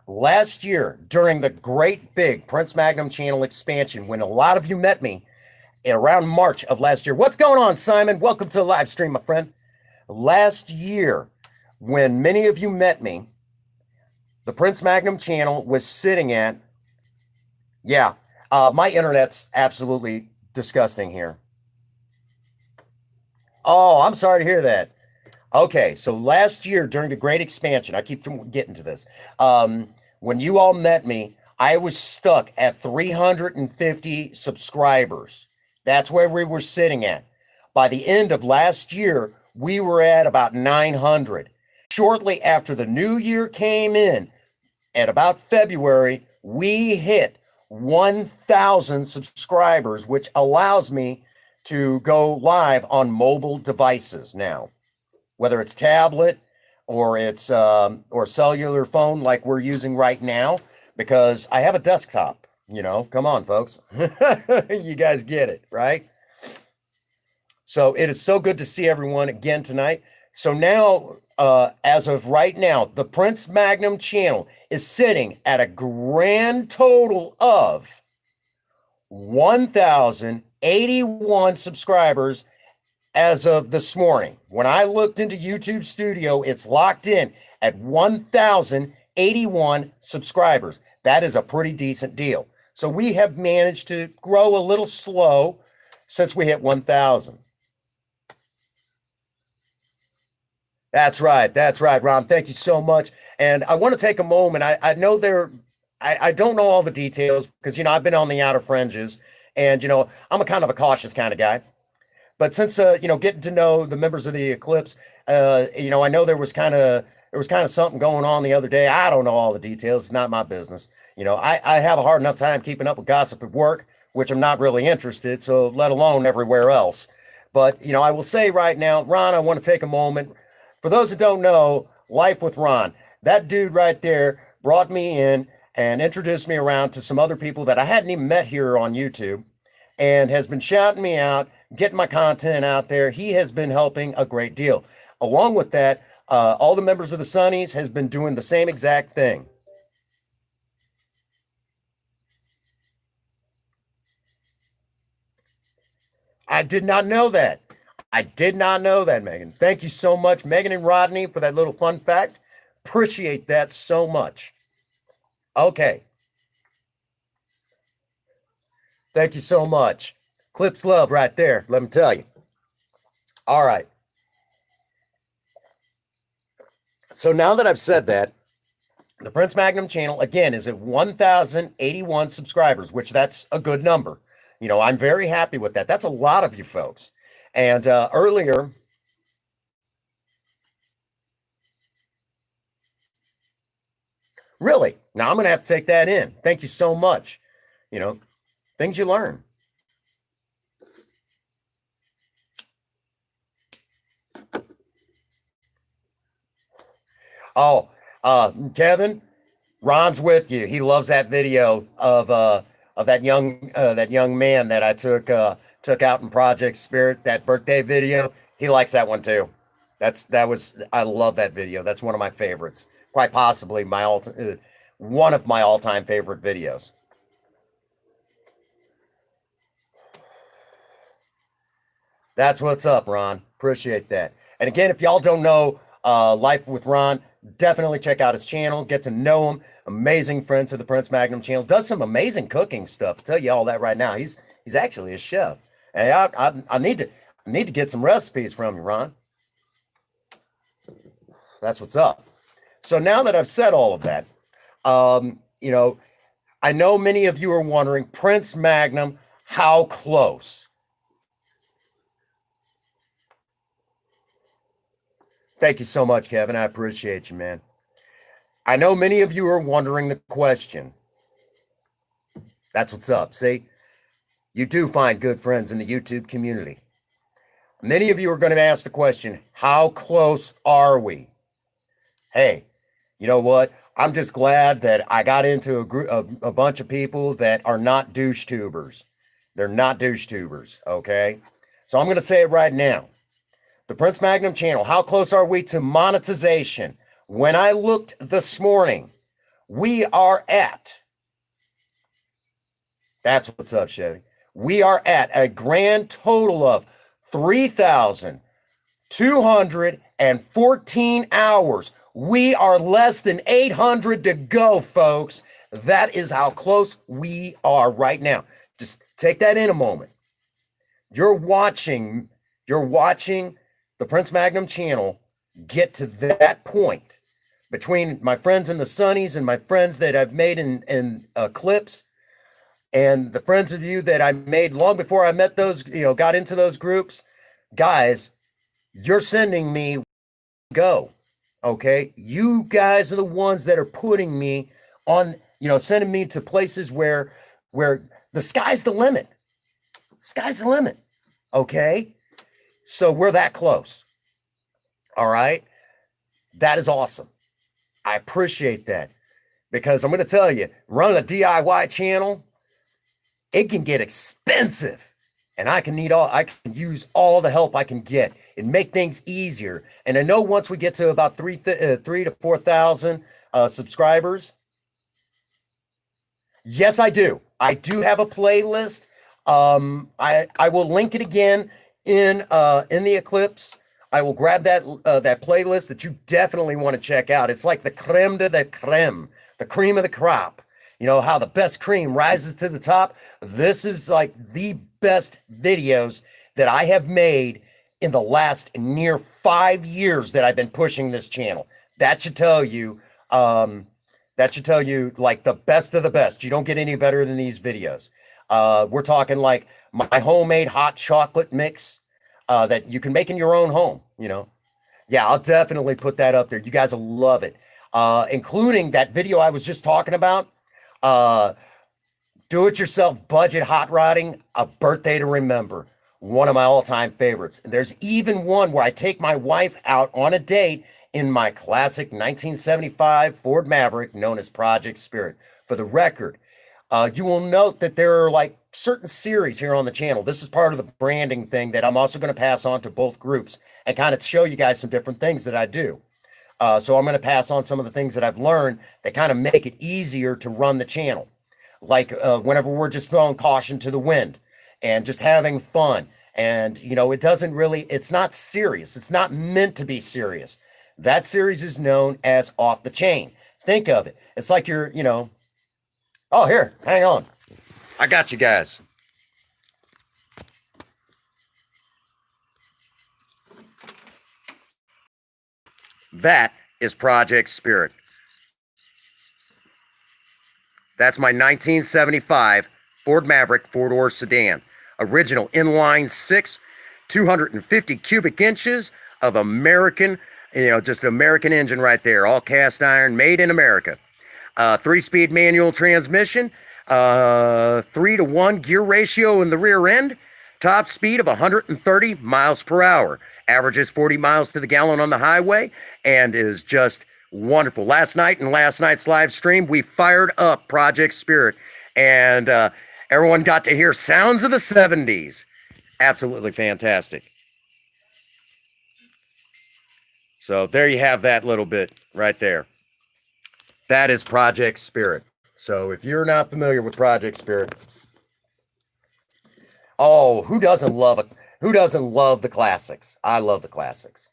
last year, during the great big Prince Magnum channel expansion, when a lot of you met me around March of last year. What's going on, Simon? Welcome to the live stream, my friend. Last year, when many of you met me, the Prince Magnum channel was sitting at, my internet's absolutely disgusting here. Oh, I'm sorry to hear that. Okay, so last year during the great expansion, I keep getting to this. When you all met me, I was stuck at 350 subscribers. That's where we were sitting at. By the end of last year, we were at about 900. Shortly after the new year came in, at about February, we hit 1,000 subscribers, which allows me to go live on mobile devices now, whether it's tablet or it's or cellular phone like we're using right now, because I have a desktop. Come on, folks. You guys get it, right? So it is so good to see everyone again tonight. So now, as of right now, the Prince Magnum channel is sitting at a grand total of 1,081 subscribers as of this morning. When I looked into YouTube Studio, it's locked in at 1,081 subscribers. That is a pretty decent deal. So we have managed to grow a little slow since we hit 1,000. That's right, Ron. Thank you so much. And I want to take a moment. I know I don't know all the details because, I've been on the outer fringes, and, I'm a kind of a cautious kind of guy. But since, getting to know the members of the Eclipse, I know there was kind of something going on the other day. I don't know all the details. It's not my business. I have a hard enough time keeping up with gossip at work, which I'm not really interested, so let alone everywhere else. But, I will say right now, Ron, I want to take a moment. For those that don't know, Life with Ron, that dude right there brought me in and introduced me around to some other people that I hadn't even met here on YouTube, and has been shouting me out, getting my content out there. He has been helping a great deal. Along with that, All the members of the Sunnies has been doing the same exact thing. I did not know that. I did not know that, Megan. Thank you so much, Megan and Rodney, for that little fun fact. Appreciate that so much. Okay. Thank you so much. Clips love right there, let me tell you. All right. So now that I've said that, the Prince Magnum channel, again, is at 1,081 subscribers, which that's a good number. You know, I'm very happy with that. That's a lot of you folks. And earlier, really, now I'm going to have to take that in. Thank you so much. You know, things you learn. Oh, Kevin, Ron's with you. He loves that video of that young man that I took out in Project Spirit, that birthday video. He likes that one too. I love that video. That's one of my favorites. Quite possibly one of my all-time favorite videos. That's what's up, Ron. Appreciate that. And again, if y'all don't know Life with Ron, definitely check out his channel. Get to know him. Amazing friend to the Prince Magnum channel. Does some amazing cooking stuff. I'll tell you all that right now. He's actually a chef. And I need to get some recipes from you, Ron. That's what's up. So now that I've said all of that, you know, I know many of you are wondering, Prince Magnum, how close? Thank you so much, Kevin. I appreciate you, man. I know many of you are wondering the question. That's what's up. See, you do find good friends in the YouTube community. Many of you are going to ask the question, how close are we? Hey, you know what? I'm just glad that I got into a bunch of people that are not douche tubers. They're not douche tubers, okay? So I'm going to say it right now. The Prince Magnum channel, how close are we to monetization? When I looked this morning, we are at, that's what's up, Chevy. We are at a grand total of 3,214 hours. We are less than 800 to go, folks. That is how close we are right now. Just take that in a moment. You're watching the Prince Magnum channel get to that point. Between my friends in the Sunnies and my friends that I've made in clips, and the friends of you that I made long before I met those, got into those groups, guys, you're sending me go. Okay, you guys are the ones that are putting me on, sending me to places where the sky's the limit. Sky's the limit. Okay, so we're that close. All right, that is awesome. I appreciate that, because I'm going to tell you, running a DIY channel, it can get expensive, and I can use all the help I can get and make things easier. And I know once we get to about 3,000 to 4,000 subscribers, yes, I do. I do have a playlist. I will link it again in the Eclipse. I will grab that playlist that you definitely want to check out. It's like the creme de la creme, the cream of the crop. You know how the best cream rises to the top? This is like the best videos that I have made in the last near 5 years that I've been pushing this channel. That should tell you like the best of the best. You don't get any better than these videos. We're talking like my homemade hot chocolate mix that you can make in your own home, Yeah, I'll definitely put that up there. You guys will love it. Including that video I was just talking about. Do-it-yourself budget hot rodding, A Birthday to Remember. One of my all-time favorites. There's even one where I take my wife out on a date in my classic 1975 Ford Maverick known as Project Spirit. For the record, you will note that there are like certain series here on the channel. This is part of the branding thing that I'm also going to pass on to both groups and kind of show you guys some different things that I do. So I'm going to pass on some of the things that I've learned that kind of make it easier to run the channel. Like whenever we're just throwing caution to the wind and just having fun. And, you know, it's not serious. It's not meant to be serious. That series is known as Off the Chain. Think of it. It's like oh, here, hang on. I got you guys. That is Project Spirit. That's my 1975 Ford Maverick four-door sedan. Original inline six, 250 cubic inches of American, just an American engine right there. All cast iron, made in America. 3-speed manual transmission, 3-to-1 gear ratio in the rear end. Top speed of 130 miles per hour. Averages 40 miles to the gallon on the highway and is just wonderful. Last night in last night's live stream, we fired up Project Spirit and everyone got to hear sounds of the 70s. Absolutely fantastic. So there you have that little bit right there. That is Project Spirit. So if you're not familiar with Project Spirit, oh, who doesn't love it? Who doesn't love the classics? I love the classics.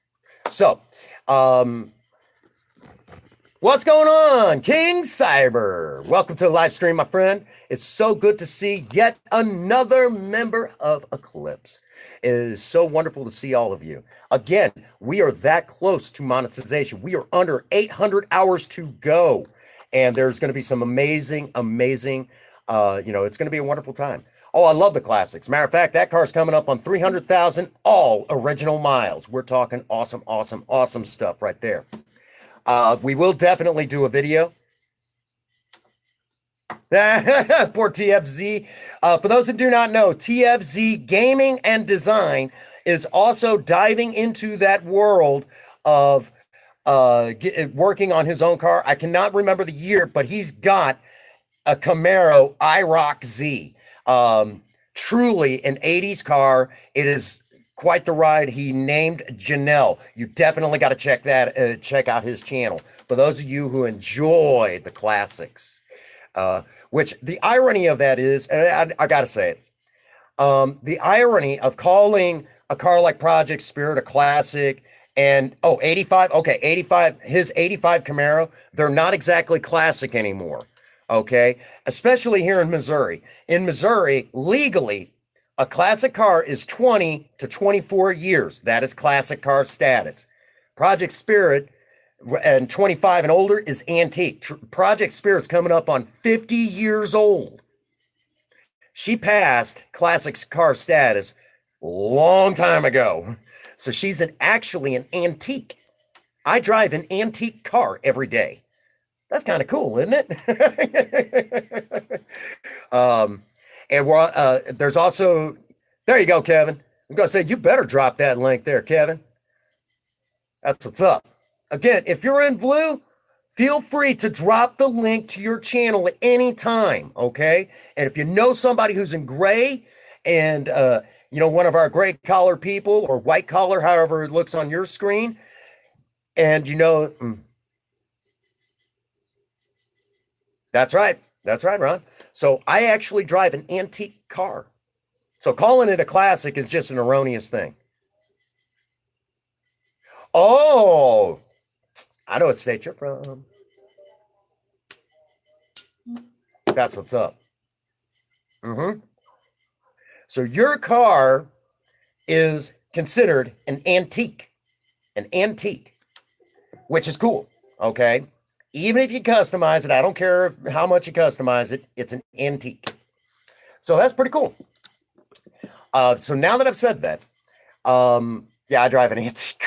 So, what's going on, King Cyber? Welcome to the live stream, my friend. It's so good to see yet another member of Eclipse. It is so wonderful to see all of you. Again, we are that close to monetization. We are under 800 hours to go. And there's going to be some amazing, it's going to be a wonderful time. Oh, I love the classics. Matter of fact, that car's coming up on 300,000, all original miles. We're talking awesome stuff right there. We will definitely do a video. Poor TFZ. For those that do not know, TFZ Gaming and Design is also diving into that world of working on his own car. I cannot remember the year, but he's got a Camaro IROC Z. Truly an 80s car. It is quite the ride. He named Janelle. You definitely got to check out his channel. For those of you who enjoy the classics, which the irony of that is, and I got to say it, the irony of calling a car like Project Spirit a classic and 85, okay, 85, his 85 Camaro, they're not exactly classic anymore. Okay, especially here in Missouri. In Missouri, legally, a classic car is 20 to 24 years. That is classic car status. Project Spirit and 25 and older is antique. Project Spirit's coming up on 50 years old. She passed classic car status a long time ago. So she's actually an antique. I drive an antique car every day. That's kind of cool, isn't it? And there's also, there you go, Kevin. I'm going to say, you better drop that link there, Kevin. That's what's up. Again, if you're in blue, feel free to drop the link to your channel at any time, okay? And if you know somebody who's in gray and, one of our gray collar people or white collar, however it looks on your screen, and That's right, Ron. So I actually drive an antique car. So calling it a classic is just an erroneous thing. Oh, I know what state you're from. That's what's up. So your car is considered an antique, which is cool, okay? Even if you customize it, I don't care how much you customize it, it's an antique. So that's pretty cool. So now that I've said that, yeah, I drive an antique.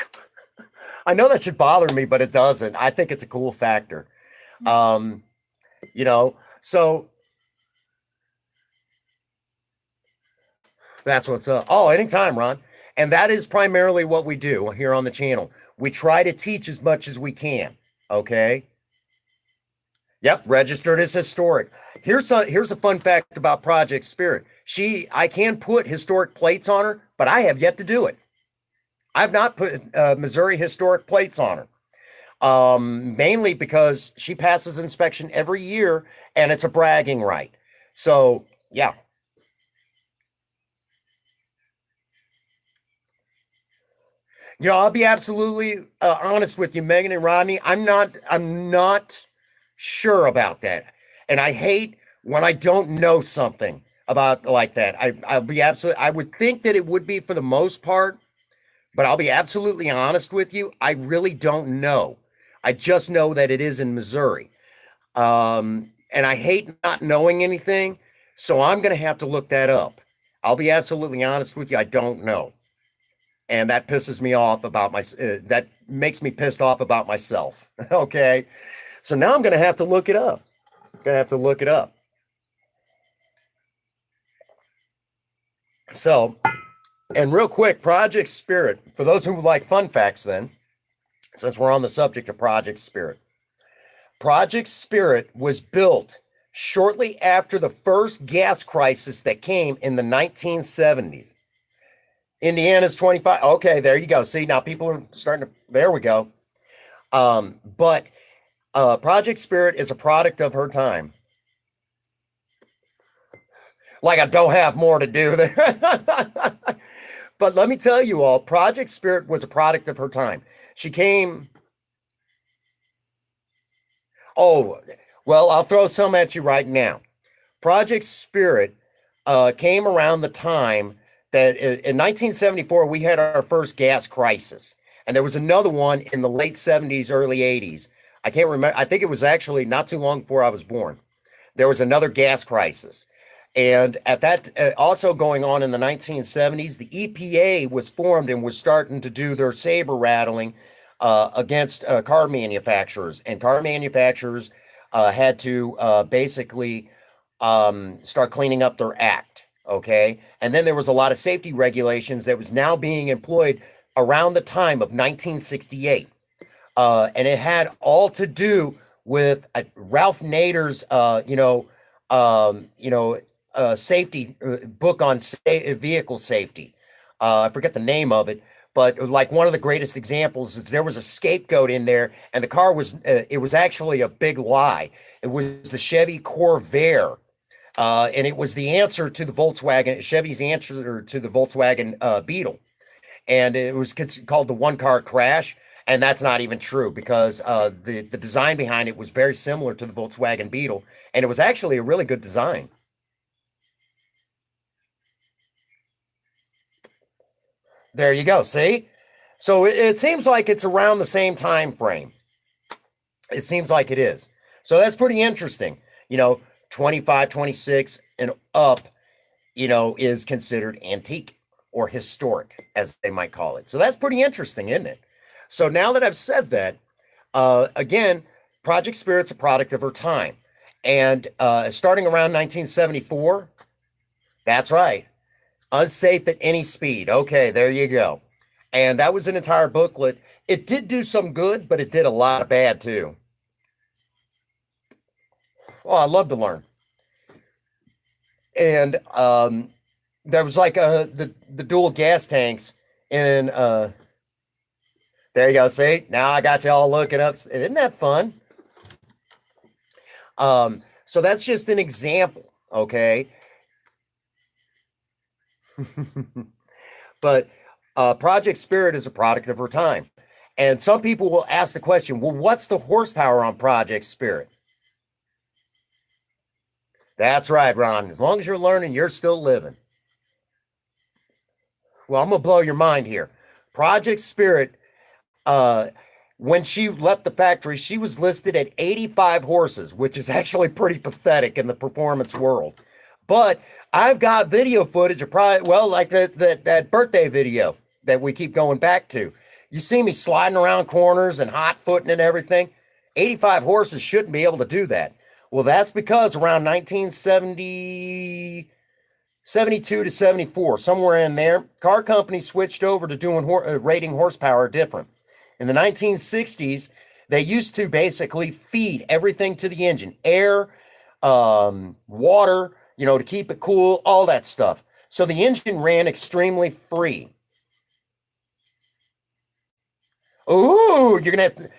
I know that should bother me, but it doesn't. I think it's a cool factor. So that's what's up. Oh, anytime, Ron. And that is primarily what we do here on the channel. We try to teach as much as we can, okay? Yep, registered as historic. Here's a fun fact about Project Spirit. I can put historic plates on her, but I have yet to do it. I've not put Missouri historic plates on her. Mainly because she passes inspection every year and it's a bragging right. So, yeah. I'll be absolutely honest with you, Megan and Rodney. I'm not sure about that. And I hate when I don't know something about like that. I would think that it would be for the most part, but I'll be absolutely honest with you. I really don't know. I just know that it is in Missouri. And I hate not knowing anything, so I'm going to have to look that up. I'll be absolutely honest with you. I don't know. And that pisses me off about that makes me pissed off about myself. Okay. So now I'm going to have to look it up. Going to have to look it up. So, and real quick, Project Spirit, for those who like fun facts, then, since we're on the subject of Project Spirit, Project Spirit was built shortly after the first gas crisis that came in the 1970s. Indiana's 25. Okay, there you go. See, now people are starting to, there we go. But Project Spirit is a product of her time. Like I don't have more to do there. But let me tell you all, Project Spirit was a product of her time. She came. Oh, well, I'll throw some at you right now. Project Spirit came around the time that in 1974 we had our first gas crisis, and there was another one in the late 70s, early 80s. I can't remember. I think it was actually not too long before I was born. There was another gas crisis. And at that, also going on in the 1970s, the EPA was formed and was starting to do their saber rattling against car manufacturers. And car manufacturers had to basically start cleaning up their act. Okay. And then there was a lot of safety regulations that was now being employed around the time of 1968. And it had all to do with Ralph Nader's, safety book on vehicle safety. I forget the name of it, but like one of the greatest examples is there was a scapegoat in there, and the car was it was actually a big lie. It was the Chevy Corvair, and it was the answer to the Volkswagen Chevy's answer to the Volkswagen Beetle, and it was called the one car crash. And that's not even true because the design behind it was very similar to the Volkswagen Beetle, and it was actually a really good design. There you go. See? So it seems like it's around the same time frame. It seems like it is. So that's pretty interesting. 25, 26 and up, is considered antique or historic, as they might call it. So that's pretty interesting, isn't it? So now that I've said that, again, Project Spirit's a product of her time. And starting around 1974, that's right. Unsafe at any speed. Okay, there you go. And that was an entire booklet. It did do some good, but it did a lot of bad too. Oh, I love to learn. And there was like the dual gas tanks in there you go. See, now I got you all looking up. Isn't that fun? So that's just an example, okay? But Project Spirit is a product of her time. And some people will ask the question, well, what's the horsepower on Project Spirit? That's right, Ron. As long as you're learning, you're still living. Well, I'm going to blow your mind here. Project Spirit, when she left the factory, she was listed at 85 horses, which is actually pretty pathetic in the performance world. But I've got video footage of probably, well, like that birthday video that we keep going back to. You see me sliding around corners and hot footing and everything. 85 horses shouldn't be able to do that. Well, that's because around 1970, 72 to 74, somewhere in there, car companies switched over to doing rating horsepower different. In the 1960s, they used to basically feed everything to the engine, air, water, to keep it cool, all that stuff. So the engine ran extremely free. Ooh, you're going to have to,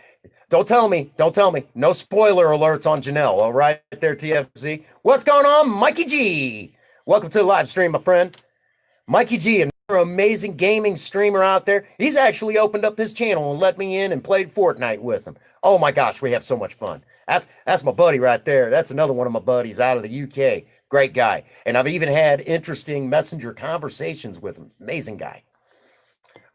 Don't tell me. Don't tell me. No spoiler alerts on Janelle. All right, there, TFZ. What's going on, Mikey G? Welcome to the live stream, my friend. Mikey G, another amazing gaming streamer out there. He's actually opened up his channel and let me in and played Fortnite with him. Oh my gosh, we have so much fun. That's my buddy right there. That's another one of my buddies out of the UK. Great guy. And I've even had interesting messenger conversations with him. Amazing guy.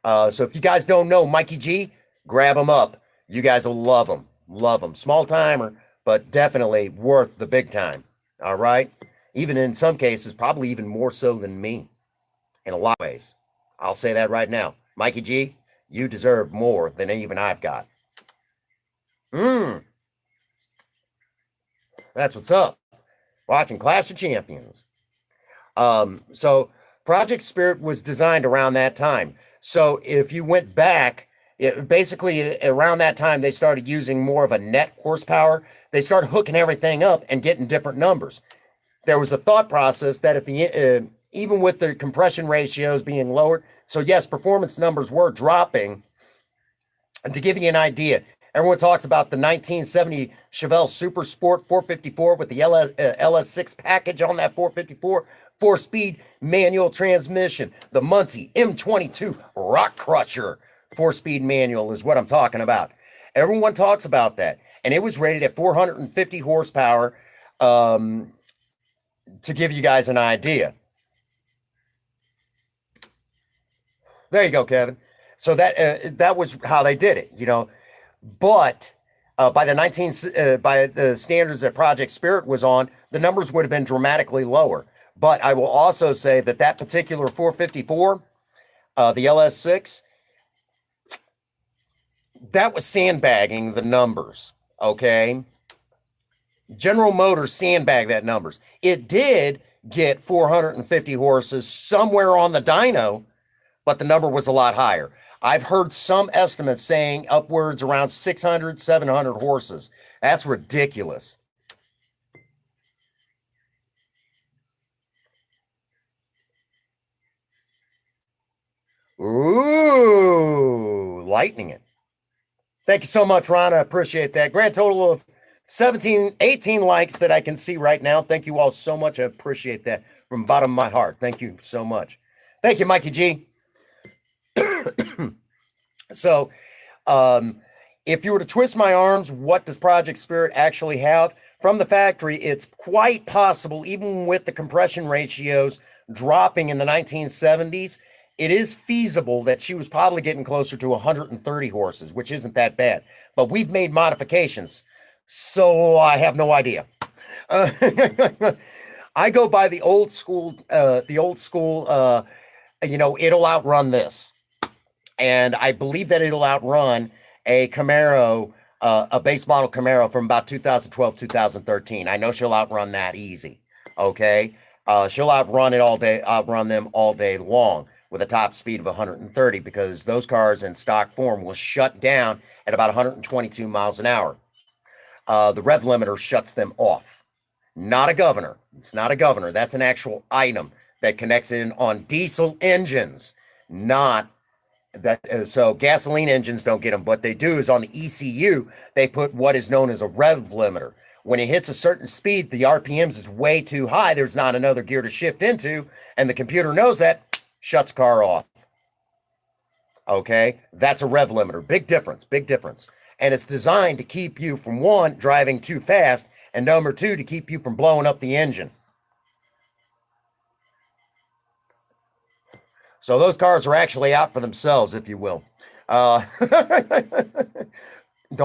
So if you guys don't know Mikey G, grab him up. You guys will love him. Love him. Small timer, but definitely worth the big time. All right? Even in some cases, probably even more so than me. In a lot of ways. I'll say that right now. Mikey G, you deserve more than even I've got. That's what's up. Watching Clash of Champions. So Project Spirit was designed around that time. So if you went back, basically around that time, they started using more of a net horsepower. They started hooking everything up and getting different numbers. There was a thought process that at the even with the compression ratios being lowered, so yes, performance numbers were dropping. And to give you an idea, everyone talks about the 1970 Chevelle Super Sport 454 with the LS6 package on that 454, 4-speed manual transmission. The Muncie M22 Rock Crusher 4-speed manual is what I'm talking about. Everyone talks about that. And it was rated at 450 horsepower to give you guys an idea. There you go, Kevin. So that was how they did it, you know. But by the standards that Project Spirit was on, the numbers would have been dramatically lower. But I will also say that particular 454, the LS6, that was sandbagging the numbers, okay? General Motors sandbagged that numbers. It did get 450 horses somewhere on the dyno, but the number was a lot higher. I've heard some estimates saying upwards around 600, 700 horses. That's ridiculous. Ooh, lightning it. Thank you so much, Ron. I appreciate that. Grand total of 18 likes that I can see right now. Thank you all so much. I appreciate that from the bottom of my heart. Thank you so much. Thank you, Mikey G. So, if you were to twist my arms, what does Project Spirit actually have? From the factory, it's quite possible, even with the compression ratios dropping in the 1970s, it is feasible that she was probably getting closer to 130 horses, which isn't that bad. But we've made modifications, so I have no idea. I go by the old school, you know, it'll outrun this. And I believe that it'll outrun a Camaro, a base model Camaro from about 2012, 2013. I know she'll outrun that easy. Okay. She'll outrun them all day long with a top speed of 130 because those cars in stock form will shut down at about 122 miles an hour. The rev limiter shuts them off. Not a governor. It's not a governor. That's an actual item that connects in on diesel engines, not that. So gasoline engines don't get them. What they do is on the ECU, they put what is known as a rev limiter. When it hits a certain speed, the RPMs is way too high. There's not another gear to shift into, and the computer knows that, shuts car off. Okay, that's a rev limiter. Big difference, big difference. And it's designed to keep you from, one, driving too fast, and number two, to keep you from blowing up the engine. So those cars are actually out for themselves, if you will. Don't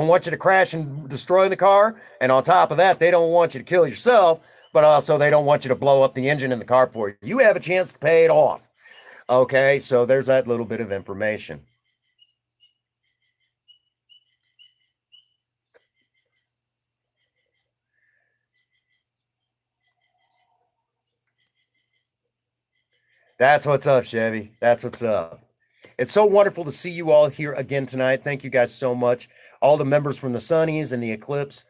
want you to crash and destroy the car. And on top of that, they don't want you to kill yourself, but also they don't want you to blow up the engine in the car for you. You have a chance to pay it off. Okay, so there's that little bit of information. That's what's up, Chevy. That's what's up. It's so wonderful to see you all here again tonight. Thank you guys so much. All the members from the Sunnies and the Eclipse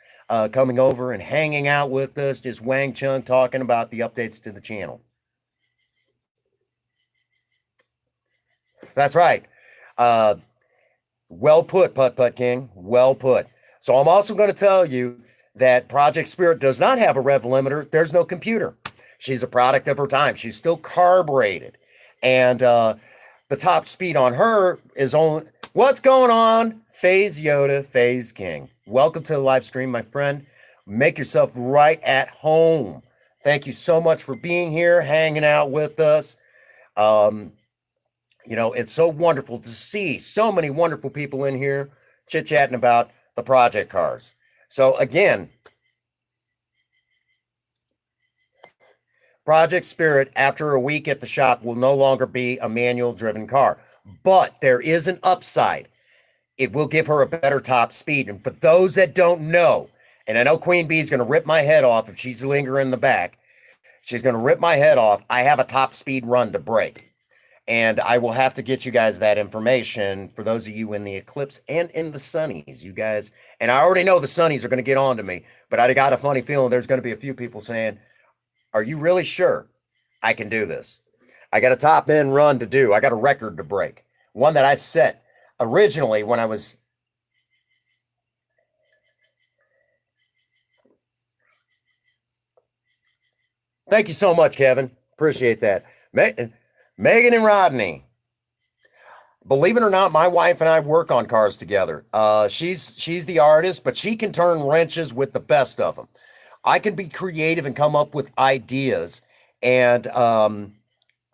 coming over and hanging out with us, just Wang Chung talking about the updates to the channel. That's right. Well put, Putt Putt King. Well put. So I'm also going to tell you that Project Spirit does not have a rev limiter. There's no computer. She's a product of her time. She's still carbureted. And the top speed on her is only... What's going on? FaZe Yoda, FaZe King. Welcome to the live stream, my friend. Make yourself right at home. Thank you so much for being here, hanging out with us. You know, it's so wonderful to see so many wonderful people in here chit-chatting about the project cars. So again, Project Spirit, after a week at the shop, will no longer be a manual-driven car. But there is an upside. It will give her a better top speed. And for those that don't know, and I know Queen Bee is going to rip my head off if she's lingering in the back. She's going to rip my head off. I have a top speed run to break. And I will have to get you guys that information for those of you in the Eclipse and in the Sunnies, you guys. And I already know the Sunnies are going to get on to me, but I got a funny feeling there's going to be a few people saying, are you really sure I can do this? I got a top end run to do. I got a record to break. One that I set originally when I was... Thank you so much, Kevin. Appreciate that. Megan and Rodney. Believe it or not, my wife and I work on cars together. She's the artist, but she can turn wrenches with the best of them. I can be creative and come up with ideas, and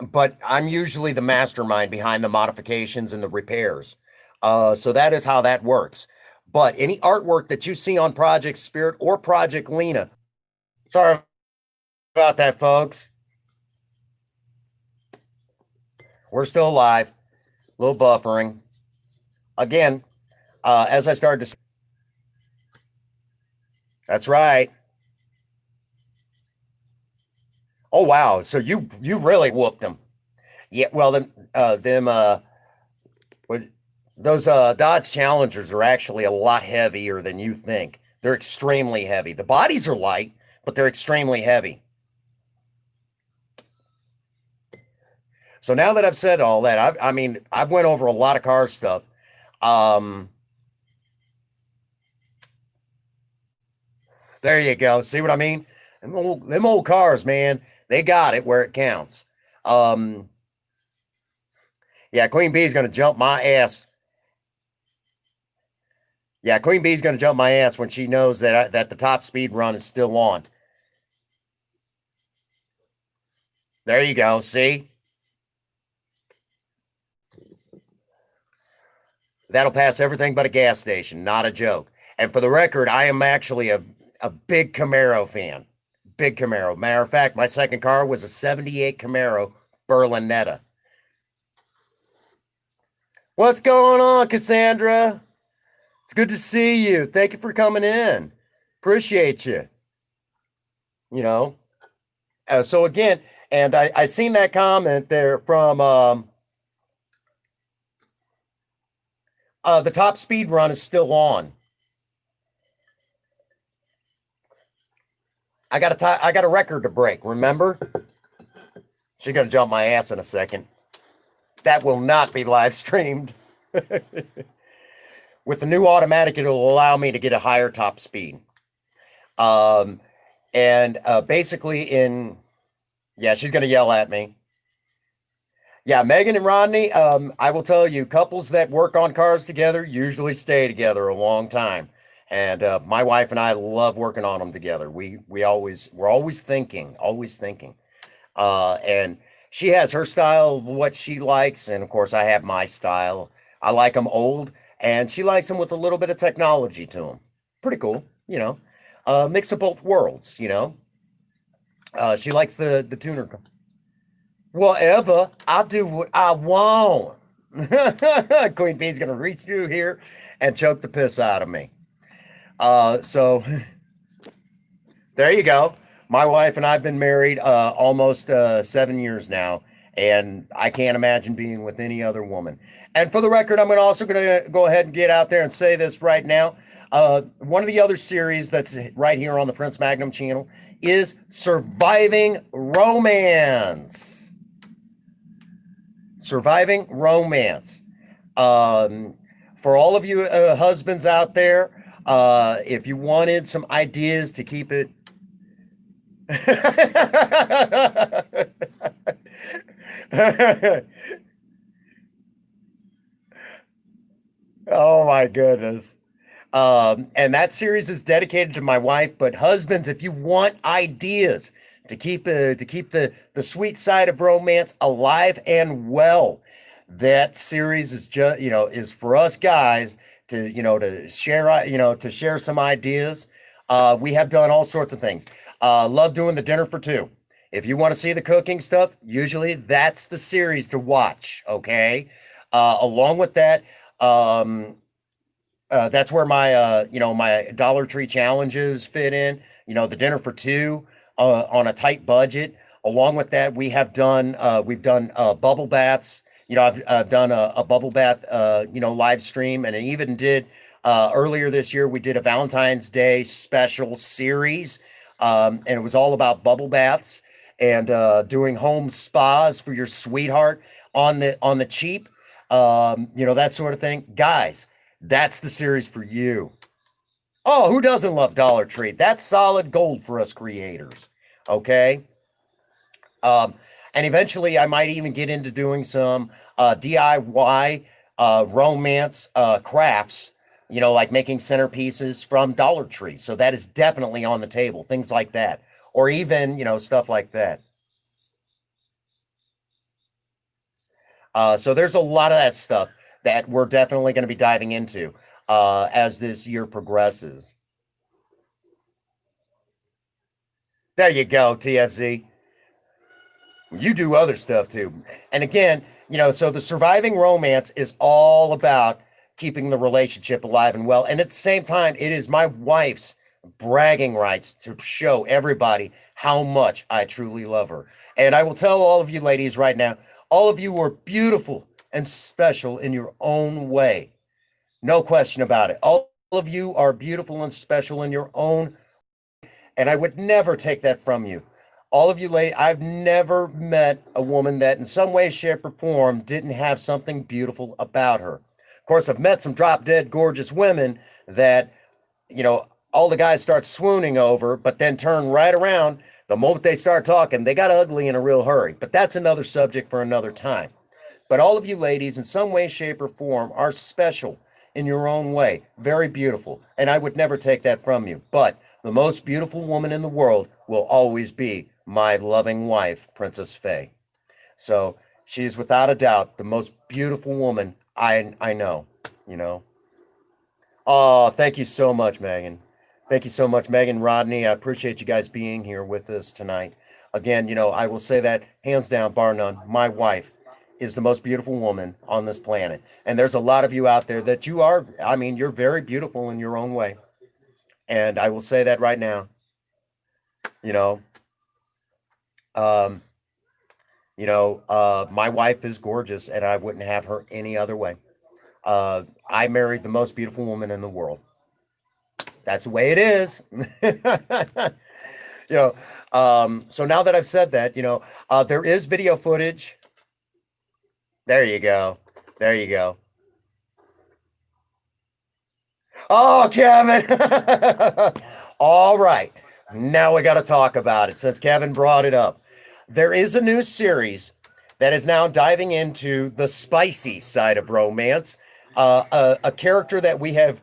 but I'm usually the mastermind behind the modifications and the repairs. So that is how that works. But any artwork that you see on Project Spirit or Project Lena, sorry about that, folks. We're still alive. A little buffering. Again, as I started to... That's right. Oh, wow. So you really whooped them. Yeah, well, those Dodge Challengers are actually a lot heavier than you think. They're extremely heavy. The bodies are light, but they're extremely heavy. So now that I've said all that, I've went over a lot of car stuff. There you go. See what I mean? Them old cars, man, they got it where it counts. Yeah, Queen Bee's going to jump my ass. Yeah, Queen Bee's going to jump my ass when she knows that that the top speed run is still on. There you go. See? That'll pass everything but a gas station. Not a joke. And for the record, I am actually a big Camaro fan. Big Camaro. Matter of fact, my second car was a 78 Camaro Berlinetta. What's going on, Cassandra? It's good to see you. Thank you for coming in. Appreciate you. You know. So again, and I seen that comment there from the top speed run is still on. I got a record to break, remember? She's gonna jump my ass in a second. That will not be live streamed. With the new automatic, it'll allow me to get a higher top speed. Basically yeah, she's gonna yell at me. Yeah, Megan and Rodney, I will tell you, couples that work on cars together usually stay together a long time. And my wife and I love working on them together. We're always thinking. And she has her style of what she likes, and of course I have my style. I like them old, and she likes them with a little bit of technology to them. Pretty cool, you know. Mix of both worlds, you know. She likes the tuner. Whatever, I'll do what I want. Queen Bee's gonna reach through here and choke the piss out of me. So there you go. My wife and I've been married almost 7 years now, and I can't imagine being with any other woman. And for the record, I'm also going to go ahead and get out there and say this right now. One of the other series that's right here on the Prince Magnum channel is Surviving Romance. Surviving Romance. For all of you husbands out there, If you wanted some ideas to keep it. Oh my goodness. And that series is dedicated to my wife. But husbands, if you want ideas to keep the sweet side of romance alive and well, that series is just is for us guys to to share to share some ideas. We have done all sorts of things. Love doing the dinner for two. If you want to see the cooking stuff, usually that's the series to watch. Okay. Along with that, um, that's where my my Dollar Tree challenges fit in. The dinner for two on a tight budget. Along with that, we've done bubble baths. I've done a bubble bath live stream, and I even did earlier this year. We did a Valentine's Day special series, and it was all about bubble baths and doing home spas for your sweetheart on the cheap. That sort of thing, guys. That's the series for you. Oh, who doesn't love Dollar Tree? That's solid gold for us creators. Okay. Um, and eventually, I might even get into doing some DIY romance crafts. Like making centerpieces from Dollar Tree. So that is definitely on the table. Things like that, or even stuff like that. So there's a lot of that stuff that we're definitely going to be diving into as this year progresses. There you go, TFZ. You do other stuff too. And again, so the surviving romance is all about keeping the relationship alive and well. And at the same time, it is my wife's bragging rights to show everybody how much I truly love her. And I will tell all of you ladies right now, all of you are beautiful and special in your own way. No question about it. All of you are beautiful and special in your own, and I would never take that from you. All of you ladies, I've never met a woman that in some way, shape, or form didn't have something beautiful about her. Of course, I've met some drop dead gorgeous women that, all the guys start swooning over, but then turn right around. The moment they start talking, they got ugly in a real hurry. But that's another subject for another time. But all of you ladies, in some way, shape, or form, are special in your own way. Very beautiful. And I would never take that from you. But the most beautiful woman in the world will always be my loving wife, Princess Faye. So she is without a doubt the most beautiful woman I know, you know. Oh, thank you so much, Megan. Thank you so much, Megan, Rodney. I appreciate you guys being here with us tonight. Again, I will say that hands down, bar none, my wife is the most beautiful woman on this planet. And there's a lot of you out there that you're very beautiful in your own way. And I will say that right now, you know, um, my wife is gorgeous and I wouldn't have her any other way. I married the most beautiful woman in the world. That's the way it is. you know, so now that I've said that, there is video footage. There you go. There you go. Oh, Kevin. All right. Now we got to talk about it since Kevin brought it up. There is a new series that is now diving into the spicy side of romance. A character that we have,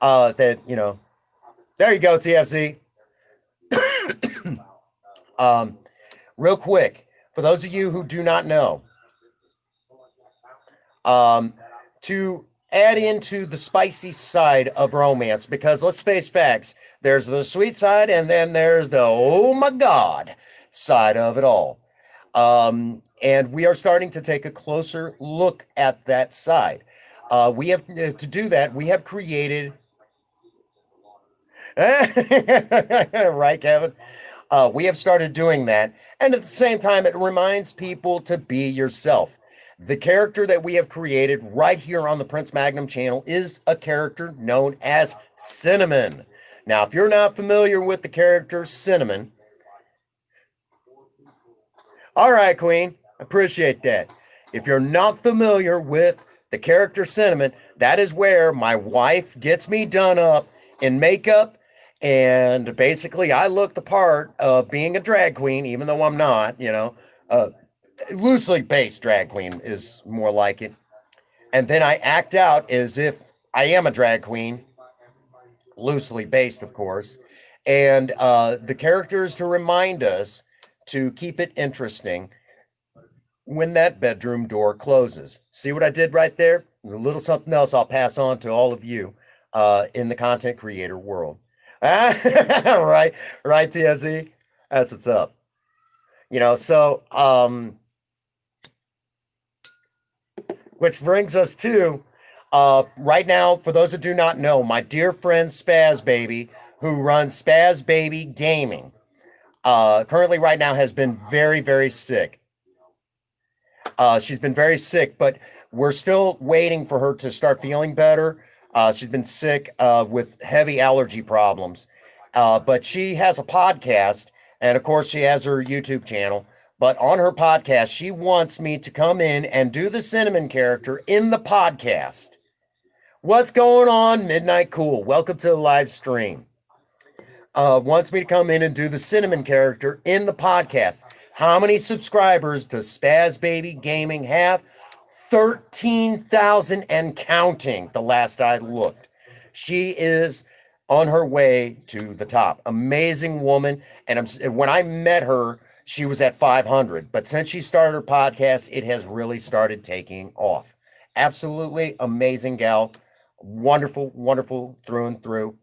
there you go, TFC. Um, Real quick, for those of you who do not know, um, to add into the spicy side of romance, because let's face facts, there's the sweet side and then there's the oh my god side of it all. And we are starting to take a closer look at that side. We have to do that. We have created, right, Kevin? We have started doing that. And at the same time, it reminds people to be yourself. The character that we have created right here on the Prince Magnum channel is a character known as Cinnamon. Now, if you're not familiar with the character Cinnamon, all right, Queen, appreciate that. If you're not familiar with The character Cinnamon, that is where my wife gets me done up in makeup. And basically, I look the part of being a drag queen, even though I'm not, loosely based drag queen is more like it. And then I act out as if I am a drag queen, loosely based, of course. And the characters to remind us to keep it interesting when that bedroom door closes. See what I did right there? A little something else I'll pass on to all of you in the content creator world. Right, right, TSE. That's what's up. Which brings us to right now, for those that do not know, my dear friend Spaz Baby, who runs Spaz Baby Gaming, currently right now has been very, very sick. She's been very sick, but we're still waiting for her to start feeling better. She's been sick with heavy allergy problems. But she has a podcast, and of course, she has her YouTube channel. But on her podcast, she wants me to come in and do the Cinnamon character in the podcast. What's going on, Midnight Cool? Welcome to the live stream. Wants me to come in and do the Cinnamon character in the podcast. How many subscribers does Spaz Baby Gaming have? 13,000 and counting, the last I looked. She is on her way to the top. Amazing woman. And when I met her, she was at 500. But since she started her podcast, it has really started taking off. Absolutely amazing gal. Wonderful, wonderful through and through.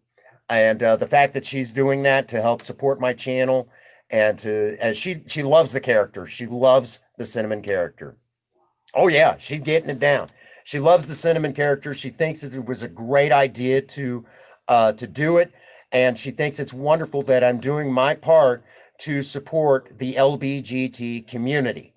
And the fact that she's doing that to help support my channel and she loves the character. She loves the Cinnamon character. Oh yeah, she's getting it down. She loves the Cinnamon character. She thinks it was a great idea to do it, and she thinks it's wonderful that I'm doing my part to support the LBGT community.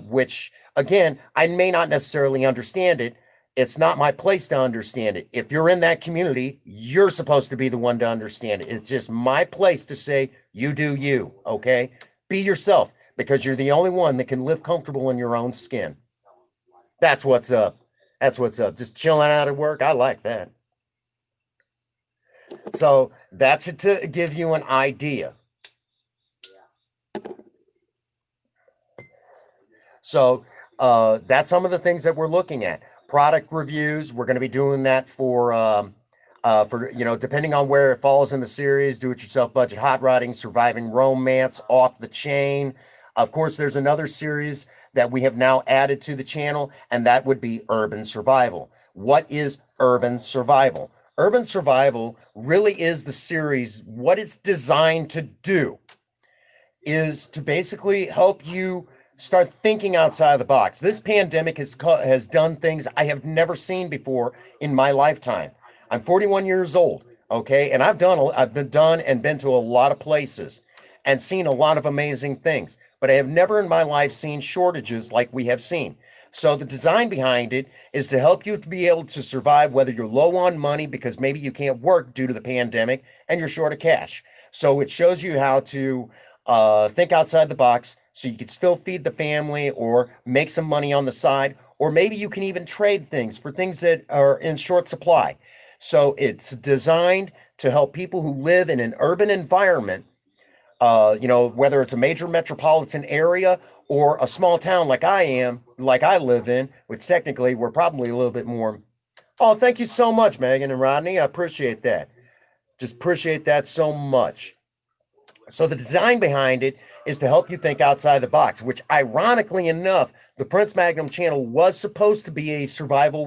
Which again, I may not necessarily understand it. It's not my place to understand it. If you're in that community, you're supposed to be the one to understand it. It's just my place to say, you do you, okay? Be yourself, because you're the only one that can live comfortable in your own skin. That's what's up. That's what's up. Just chilling out at work. I like that. So that's it to give you an idea. So that's some of the things that we're looking at. Product reviews. We're going to be doing that for depending on where it falls in the series. Do-it-yourself budget hot rodding, surviving romance, off the chain. Of course, there's another series that we have now added to the channel, and that would be urban survival. What is urban survival? Urban survival really is the series. What it's designed to do is to basically help you start thinking outside the box. This pandemic has done things I have never seen before in my lifetime. I'm 41 years old, okay, and I've been to a lot of places and seen a lot of amazing things, but I have never in my life seen shortages like we have seen. So the design behind it is to help you to be able to survive whether you're low on money because maybe you can't work due to the pandemic and you're short of cash. So it shows you how to think outside the box so you can still feed the family or make some money on the side, or maybe you can even trade things for things that are in short supply. So it's designed to help people who live in an urban environment, whether it's a major metropolitan area or a small town like I live in, which technically we're probably a little bit more. Oh, thank you so much, Megan and Rodney. I appreciate that. Just appreciate that so much. So the design behind it is to help you think outside the box, which ironically enough, the Prince Magnum channel was supposed to be a survival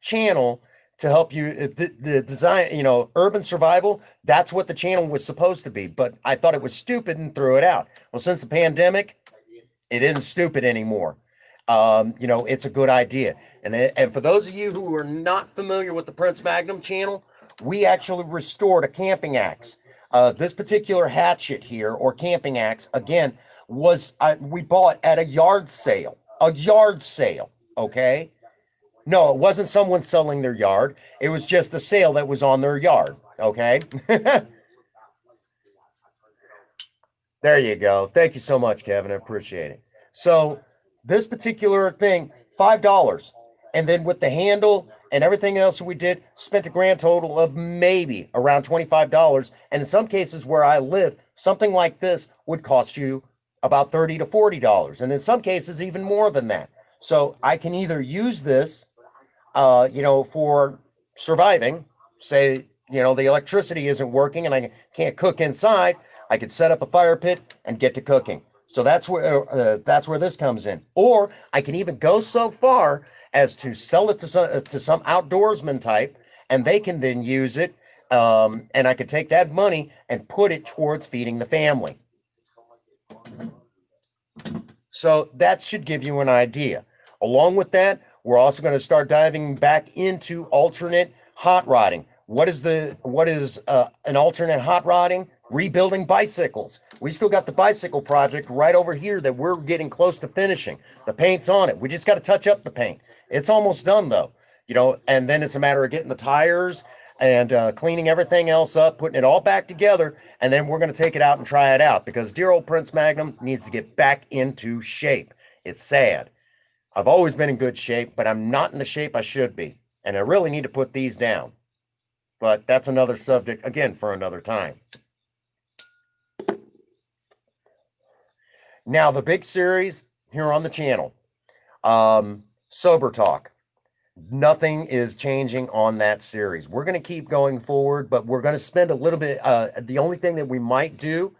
channel to help you the design, urban survival. That's what the channel was supposed to be, but I thought it was stupid and threw it out. Well, since the pandemic, it isn't stupid anymore. It's a good idea. And for those of you who are not familiar with the Prince Magnum channel, we actually restored a camping axe. This particular hatchet here, or camping axe, again, we bought at a yard sale. A yard sale, okay? No, it wasn't someone selling their yard. It was just a sale that was on their yard, okay? There you go. Thank you so much, Kevin. I appreciate it. So this particular thing, $5. And then with the handle and everything else we did, spent a grand total of maybe around $25. And in some cases where I live, something like this would cost you about $30 to $40. And in some cases, even more than that. So I can either use this, for surviving, say, the electricity isn't working and I can't cook inside, I could set up a fire pit and get to cooking. So that's where this comes in. Or I can even go so far as to sell it to some outdoorsman type, and they can then use it, and I could take that money and put it towards feeding the family. So that should give you an idea. Along with that, we're also going to start diving back into alternate hot rodding. What is an alternate hot rodding? Rebuilding bicycles. We still got the bicycle project right over here that we're getting close to finishing. The paint's on it. We just got to touch up the paint. It's almost done though, and then it's a matter of getting the tires and cleaning everything else up, putting it all back together, and then we're going to take it out and try it out because dear old Prince Magnum needs to get back into shape. It's sad. I've always been in good shape, but I'm not in the shape I should be, and I really need to put these down. But that's another subject, again, for another time. Now, the big series here on the channel, Sober Talk. Nothing is changing on that series. We're going to keep going forward, but we're going to spend a little bit, the only thing that we might do,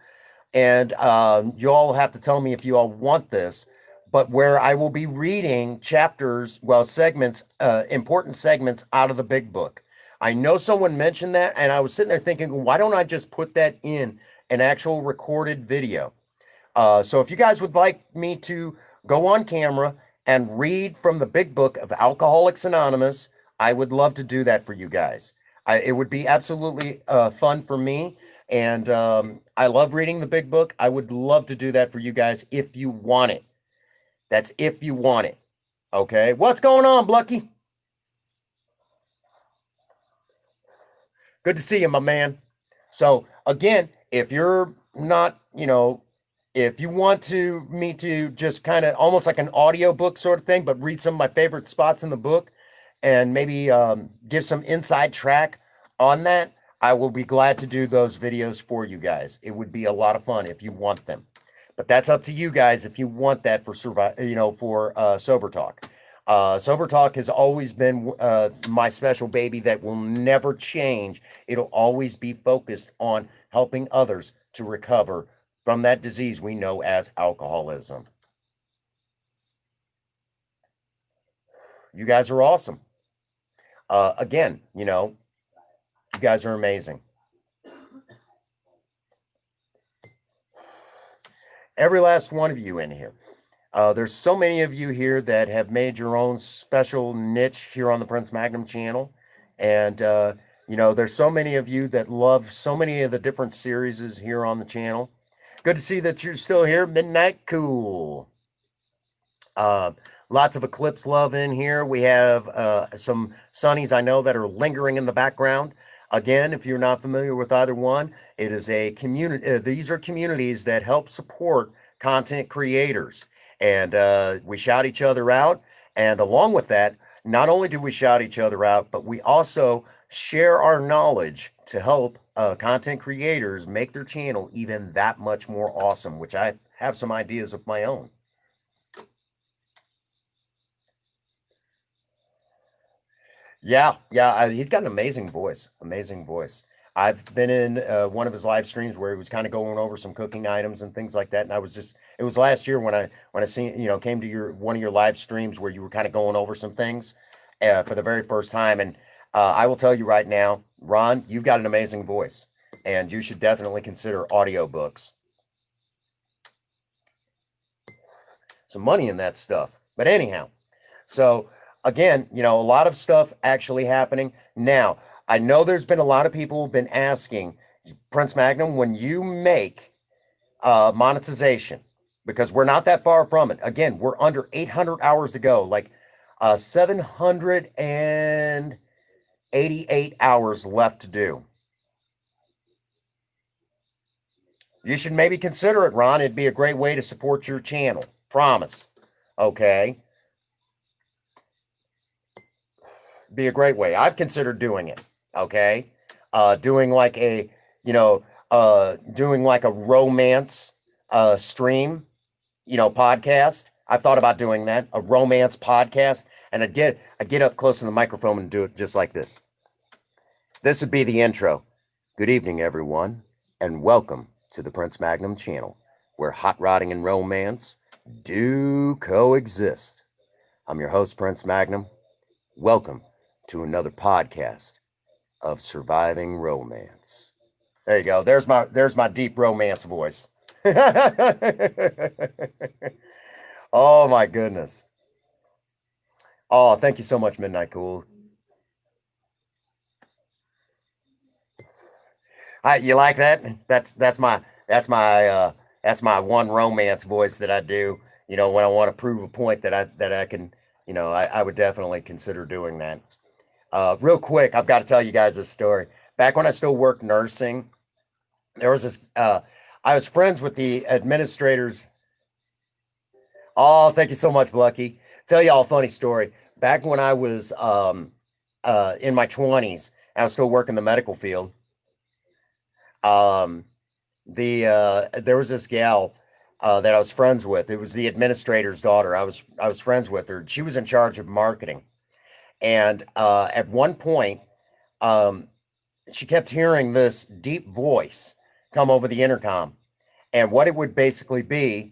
and you all have to tell me if you all want this, but where I will be reading segments, important segments out of the big book. I know someone mentioned that, and I was sitting there thinking, why don't I just put that in an actual recorded video? So if you guys would like me to go on camera and read from the big book of Alcoholics Anonymous, I would love to do that for you guys. It would be absolutely fun for me, and I love reading the big book. I would love to do that for you guys if you want it. That's if you want it. Okay, what's going on, Blucky? Good to see you, my man. So again, if you're not, if you want me to just kind of almost like an audio book sort of thing, but read some of my favorite spots in the book and maybe give some inside track on that, I will be glad to do those videos for you guys. It would be a lot of fun if you want them. But that's up to you guys if you want that for Sober Talk. Sober Talk has always been my special baby that will never change. It'll always be focused on helping others to recover from that disease we know as alcoholism. You guys are awesome. Again, you guys are amazing. Every last one of you in here. There's so many of you here that have made your own special niche here on the Prince Magnum channel. And, there's so many of you that love so many of the different series here on the channel. Good to see that you're still here. Midnight Cool. Lots of Eclipse love in here. We have some Sunnies I know that are lingering in the background. Again, if you're not familiar with either one, it is a community. These are communities that help support content creators. And we shout each other out. And along with that, not only do we shout each other out, but we also share our knowledge to help content creators make their channel even that much more awesome, which I have some ideas of my own. Yeah, he's got an amazing voice. I've been in one of his live streams where he was kind of going over some cooking items and things like that. And it was last year when I seen, came to one of your live streams where you were kind of going over some things for the very first time. And I will tell you right now, Ron, you've got an amazing voice and you should definitely consider audiobooks. Some money in that stuff. But anyhow, so again, a lot of stuff actually happening now. I know there's been a lot of people who've been asking, Prince Magnum, when you make monetization, because we're not that far from it. Again, we're under 800 hours to go, like 788 hours left to do. You should maybe consider it, Ron. It'd be a great way to support your channel. Promise. Okay. be a great way. I've considered doing it. Okay, doing like a doing like a romance stream, podcast. I've thought about doing that, a romance podcast, and I'd get up close to the microphone and do it just like this. This would be the intro. Good evening, everyone, and welcome to the Prince Magnum channel, where hot rodding and romance do coexist. I'm your host, Prince Magnum. Welcome to another podcast of surviving romance. There you go. There's my deep romance voice. Oh my goodness. Oh, thank you so much, Midnight Cool. You like that? That's my one romance voice that I do. When I want to prove a point that I can. I would definitely consider doing that. Real quick, I've got to tell you guys this story. Back when I still worked nursing, there was this. I was friends with the administrators. Oh, thank you so much, Lucky. Tell y'all a funny story. Back when I was in my 20s, I was still working the medical field. Um, there was this gal that I was friends with. It was the administrator's daughter. I was friends with her. She was in charge of marketing, and at one point, um, she kept hearing this deep voice come over the intercom, and what it would basically be.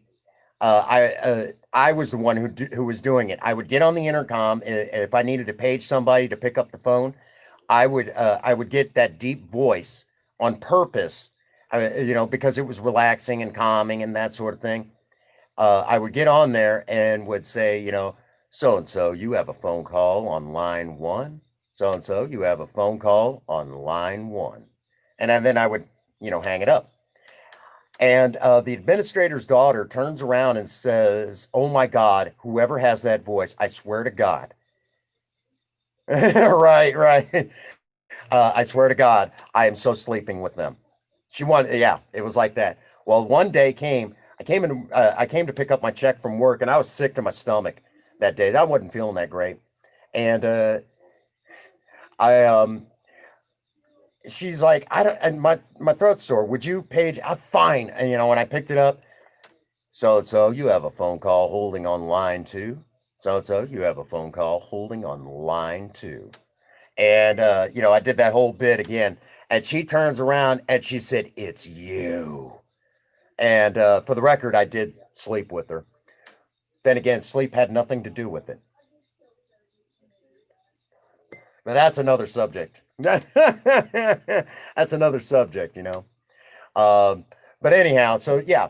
I was the one who was doing it. I would get on the intercom if I needed to page somebody to pick up the phone. I would get that deep voice on purpose, because it was relaxing and calming and that sort of thing. I would get on there and would say, so and so, you have a phone call on line one. So and so, you have a phone call on line one, and then I would, hang it up. And the administrator's daughter turns around and says, "Oh my God, whoever has that voice, I swear to God." Right, right. I swear to God, I am so sleeping with them. She wanted, yeah, it was like that. Well, one day I came to pick up my check from work, and I was sick to my stomach that day. I wasn't feeling that great, and I she's like, I don't, and my throat's sore. Would you page? I'm fine. And when I picked it up, so and so, you have a phone call holding on line two. So and so, you have a phone call holding on line two. And I did that whole bit again. And she turns around and she said, "It's you." And for the record, I did sleep with her. Then again, sleep had nothing to do with it. But that's another subject. That's another subject. Um, but anyhow, so yeah,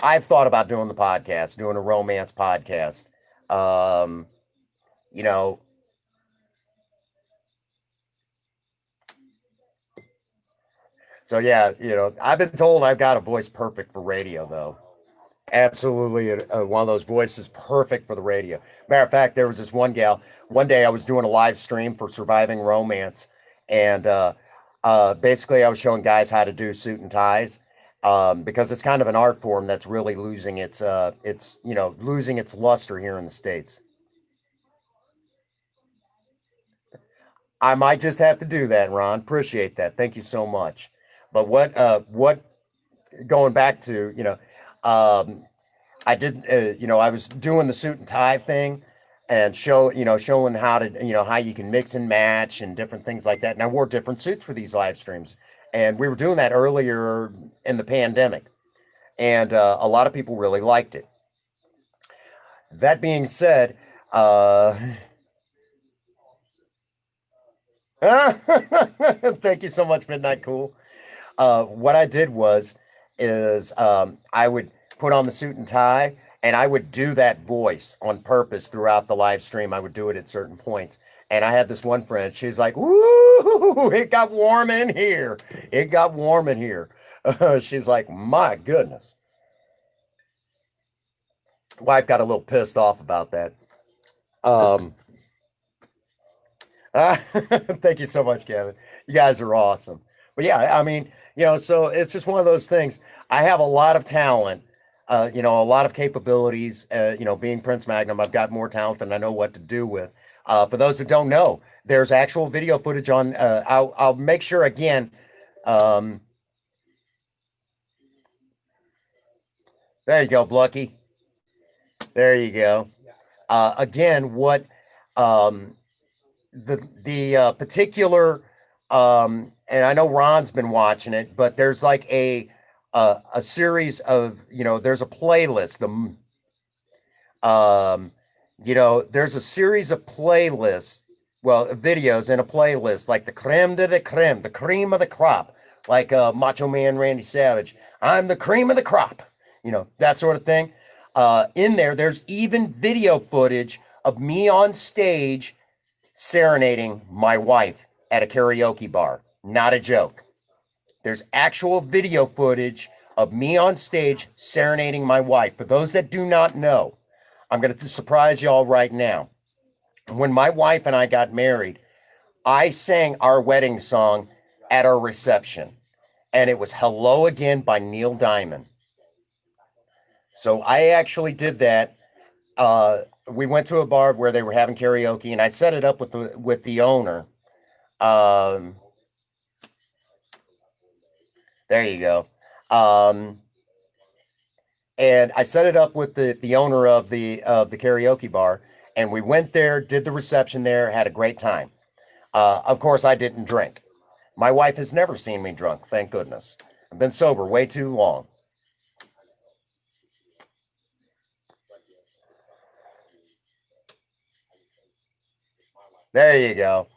I've thought about doing the podcast, doing a romance podcast. Um, you know, so yeah, I've been told I've got a voice perfect for radio, though. Absolutely, one of those voices perfect for the radio. Matter of fact, there was this one gal. One day, I was doing a live stream for Surviving Romance, and basically, I was showing guys how to do suit and ties, because it's kind of an art form that's really losing its luster here in the states. I might just have to do that, Ron. Appreciate that. Thank you so much. But what going back to, um, I did, I was doing the suit and tie thing and showing how to, how you can mix and match and different things like that. And I wore different suits for these live streams. And we were doing that earlier in the pandemic. And a lot of people really liked it. That being said, uh, thank you so much, Midnight Cool. What I did is I would put on the suit and tie, and I would do that voice on purpose throughout the live stream. I would do it at certain points. And I had this one friend. She's like, "Woo! It got warm in here. It got warm in here." She's like, "My goodness." Wife got a little pissed off about that. Um, Thank you so much, Kevin. You guys are awesome. But yeah, I mean, so it's just one of those things. I have a lot of talent, a lot of capabilities. Being Prince Magnum, I've got more talent than I know what to do with. For those that don't know, there's actual video footage on. I'll make sure again. Um, there you go, Blucky. There you go. Again, what um, the particular and I know Ron's been watching it, but there's like a series of, there's a playlist. There's a series of playlists, well, videos in a playlist, like the creme de la creme, the cream of the crop, like Macho Man Randy Savage. I'm the cream of the crop, that sort of thing. In there, there's even video footage of me on stage serenading my wife at a karaoke bar. Not a joke. There's actual video footage of me on stage serenading my wife. For those that do not know, I'm going to surprise y'all right now. When my wife and I got married, I sang our wedding song at our reception, and it was Hello Again by Neil Diamond. So I actually did that. We went to a bar where they were having karaoke, and I set it up with the owner. Um, there you go. Um, and I set it up with the owner of the karaoke bar, and we went there, did the reception there, had a great time. Of course, I didn't drink. My wife has never seen me drunk, thank goodness. I've been sober way too long. There you go.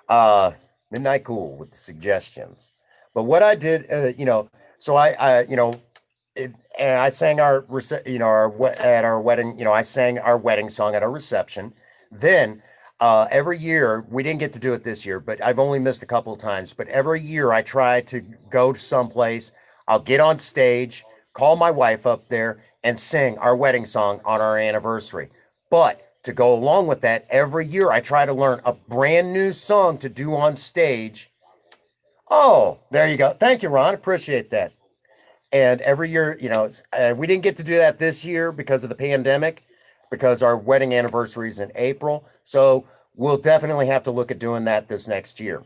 Uh, Midnight Cool with the suggestions. But what I did, so and I sang at our wedding. I sang our wedding song at our reception. Then every year we didn't get to do it this year, but I've only missed a couple of times. But every year I try to go to someplace. I'll get on stage, call my wife up there, and sing our wedding song on our anniversary. But to go along with that, every year I try to learn a brand new song to do on stage. Oh, there you go. Thank you, Ron. Appreciate that. And every year, we didn't get to do that this year because of the pandemic, because our wedding anniversary is in April. So we'll definitely have to look at doing that this next year.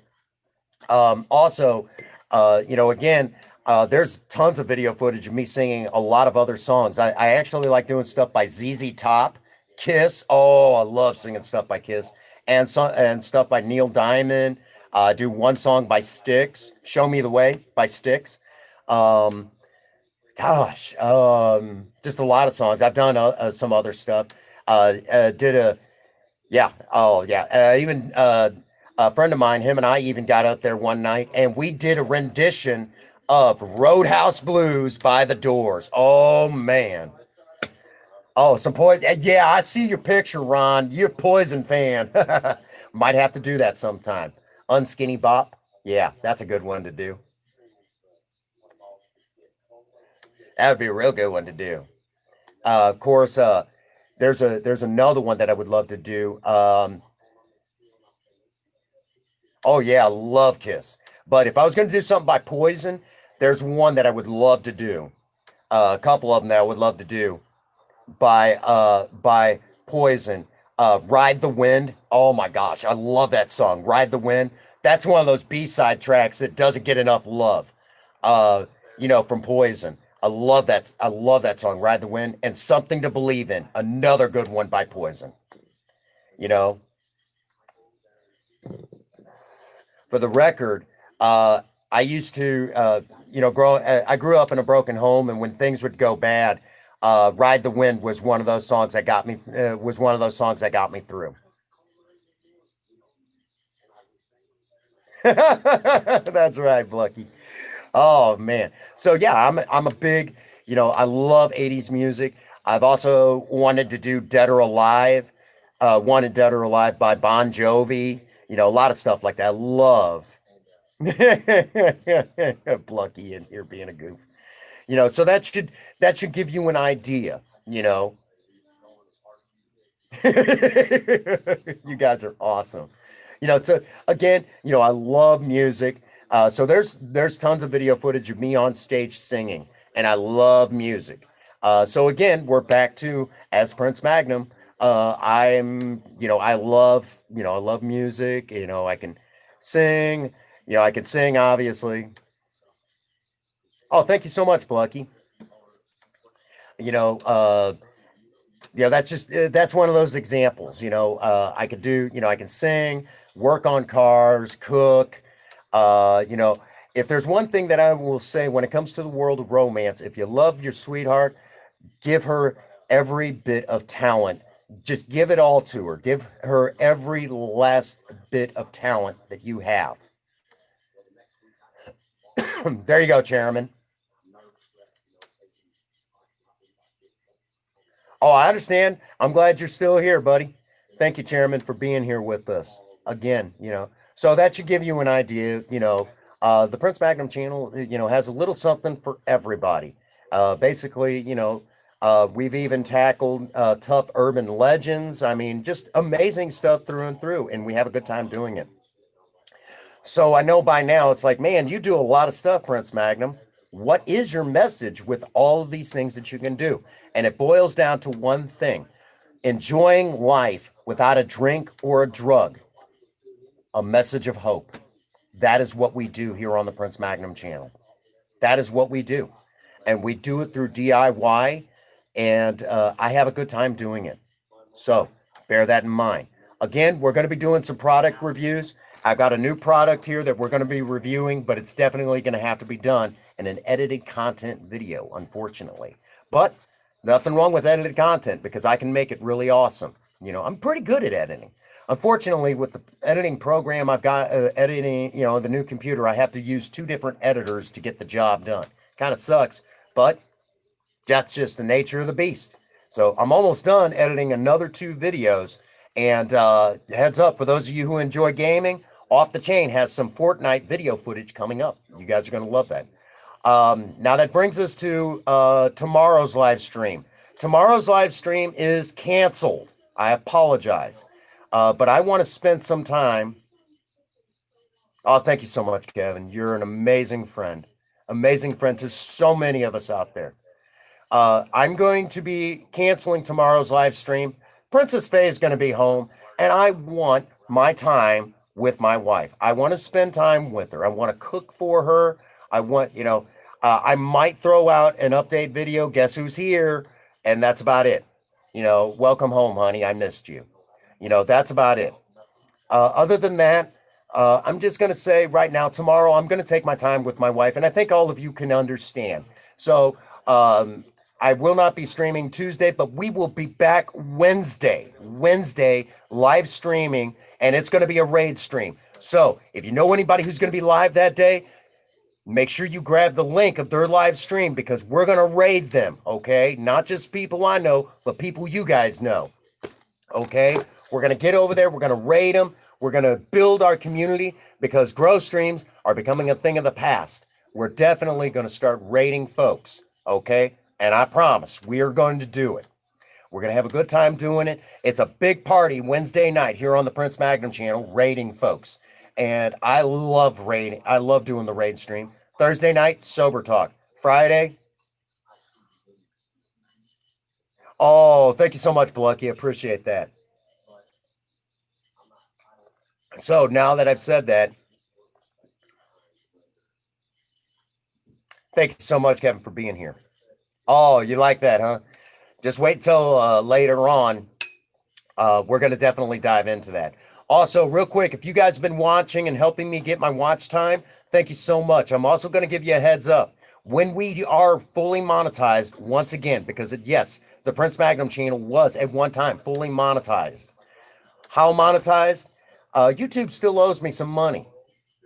Also, again, there's tons of video footage of me singing a lot of other songs. I actually like doing stuff by ZZ Top, Kiss. Oh, I love singing stuff by Kiss, and stuff by Neil Diamond. Do one song by Styx, "Show Me the Way" by Styx. Um, just a lot of songs. I've done some other stuff. Did a Yeah, oh yeah. Even a friend of mine, him and I even got out there one night and we did a rendition of Roadhouse Blues by the Doors. Oh man. Oh, some poison. Yeah, I see your picture, Ron. You're a Poison fan. Might have to do that sometime. Unskinny Bop. Yeah, that's a good one to do. That would be a real good one to do. Of course, there's another one that I would love to do. Oh yeah, I love Kiss. But if I was going to do something by Poison, there's one that I would love to do. A couple of them that I would love to do by Poison. Ride the Wind. Oh my gosh, I love that song. Ride the Wind. That's one of those B-side tracks that doesn't get enough love. From Poison. I love that song, Ride the Wind, and Something to Believe in. Another good one by Poison. You know, for the record, I used to, I grew up in a broken home, and when things would go bad, "Ride the Wind" was one of those songs that got me. Was one of those songs that got me through. That's right, Blucky. Oh man. So yeah, I'm a big, I love 80s music. I've also wanted to do Dead or Alive. Wanted Dead or Alive by Bon Jovi. A lot of stuff like that. I love Blucky in here being a goof. So that should give you an idea, you know. You guys are awesome. So again, I love music. So there's tons of video footage of me on stage singing, and I love music. So again, we're back to as Prince Magnum. I love, I love music. I can sing. I can sing, obviously. Oh, thank you so much, Plucky. You know, uh, that's one of those examples. I could do, I can sing, work on cars, cook. Uh, you know, if there's one thing that I will say when it comes to the world of romance, if you love your sweetheart, give her every bit of talent. Just give it all to her. Give her every last bit of talent that you have. There you go, Chairman. Oh, I understand. I'm glad you're still here, buddy. Thank you, Chairman, for being here with us again. So that should give you an idea. The Prince Magnum channel, has a little something for everybody. Basically, we've even tackled tough urban legends. I mean, just amazing stuff through and through, and we have a good time doing it. So I know by now it's like, man, you do a lot of stuff, Prince Magnum. What is your message with all of these things that you can do? And it boils down to one thing: enjoying life without a drink or a drug, a message of hope. That is what we do here on the Prince Magnum channel. That is what we do. And we do it through DIY, and I have a good time doing it. So bear that in mind. Again, we're going to be doing some product reviews. I've got a new product here that we're going to be reviewing, but it's definitely going to have to be done in an edited content video, unfortunately. But nothing wrong with edited content because I can make it really awesome. I'm pretty good at editing. Unfortunately, with the editing program I've got, editing, the new computer, I have to use two different editors to get the job done. Kind of sucks, but that's just the nature of the beast. So I'm almost done editing another two videos. And heads up, for those of you who enjoy gaming, Off the Chain has some Fortnite video footage coming up. You guys are going to love that. Now that brings us to tomorrow's live stream. Tomorrow's live stream is canceled. I apologize. But I want to spend some time. Oh, thank you so much, Kevin. You're an amazing friend. Amazing friend to so many of us out there. I'm going to be canceling tomorrow's live stream. Princess Faye is going to be home, and I want my time with my wife. I want to spend time with her. I want to cook for her. I want, I might throw out an update video. Guess who's here? And that's about it. Welcome home, honey. I missed you. That's about it. Other than that, I'm just going to say right now, tomorrow, I'm going to take my time with my wife, and I think all of you can understand. So, I will not be streaming Tuesday, but we will be back Wednesday, live streaming, and it's going to be a raid stream. So if you know anybody who's going to be live that day, make sure you grab the link of their live stream because we're going to raid them, okay? Not just people I know, but people you guys know, okay? We're going to get over there. We're going to raid them. We're going to build our community because grow streams are becoming a thing of the past. We're definitely going to start raiding folks, okay? And I promise we are going to do it. We're going to have a good time doing it. It's a big party Wednesday night here on the Prince Magnum channel, raiding folks. And I love raiding. I love doing the raid stream. Thursday night, sober talk. Friday. Oh, thank you so much, Blucky. Appreciate that. So now that I've said that, thank you so much, Kevin, for being here. Oh, you like that, huh? Just wait till later on. We're going to definitely dive into that. Also, real quick, if you guys have been watching and helping me get my watch time, thank you so much. I'm also going to give you a heads up. When we are fully monetized, once again, because yes, the Prince Magnum channel was at one time fully monetized. How monetized? YouTube still owes me some money,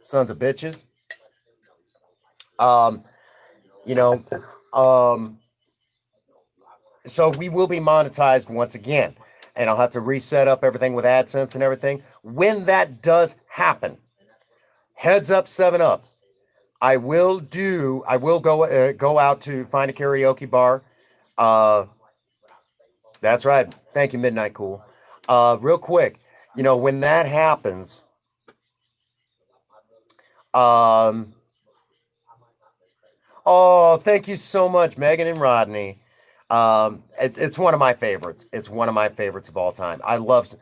sons of bitches. Um, you know, um, so we will be monetized once again, and I'll have to reset up everything with AdSense and everything. When that does happen, heads up, 7 Up. I will go out to find a karaoke bar. That's right. Thank you, Midnight Cool. Real quick, when that happens, oh, thank you so much, Megan and Rodney. It's one of my favorites. It's one of my favorites of all time. I love.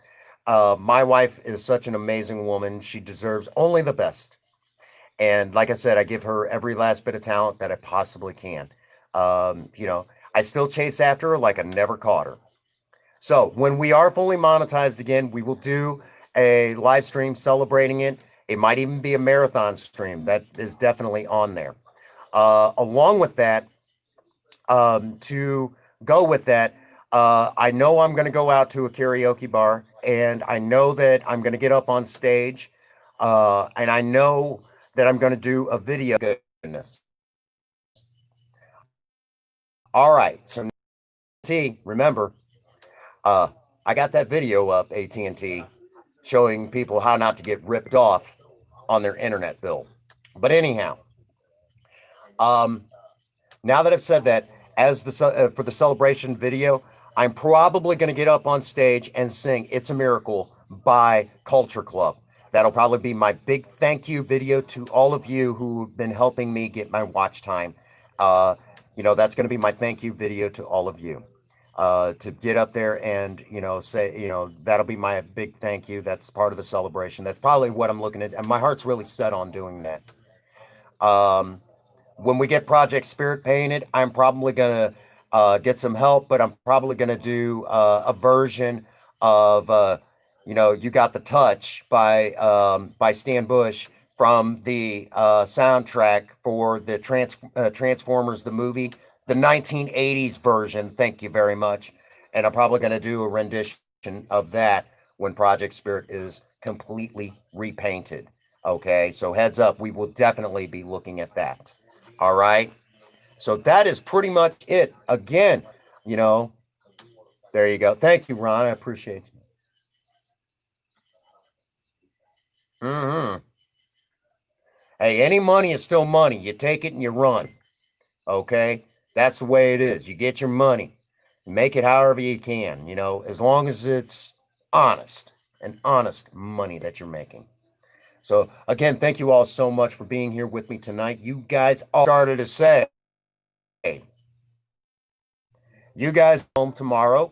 My wife is such an amazing woman. She deserves only the best. And like I said, I give her every last bit of talent that I possibly can. You know, I still chase after her like I never caught her. So when we are fully monetized again, we will do a live stream celebrating it. It might even be a marathon stream. That is definitely on there. Along with that, to go with that, I know I'm going to go out to a karaoke bar, and I know that I'm going to get up on stage, and I know that I'm going to do a video. Goodness. All right. So, T, remember, uh, I got that video up, AT&T, showing people how not to get ripped off on their internet bill. But anyhow, um, now that I've said that, as for the celebration video, I'm probably going to get up on stage and sing "It's a Miracle" by Culture Club. That'll probably be my big thank you video to all of you who've been helping me get my watch time. Uh, that's going to be my thank you video to all of you. To get up there and, say, that'll be my big thank you. That's part of the celebration. That's probably what I'm looking at. And my heart's really set on doing that. When we get Project Spirit painted, I'm probably going to get some help, but I'm probably going to do a version of, You Got the Touch by Stan Bush from the soundtrack for the Transformers, the movie, the 1980s version. Thank you very much. And I'm probably going to do a rendition of that when Project Spirit is completely repainted. Okay, so heads up, we will definitely be looking at that. All right. So that is pretty much it. Again, you know, there you go. Thank you, Ron. I appreciate you. Hey, any money is still money. You take it and you run. Okay? That's the way it is. You get your money. Make it however you can, as long as it's honest and honest money that you're making. So, again, thank you all so much for being here with me tonight. You guys all started to say, you guys home tomorrow.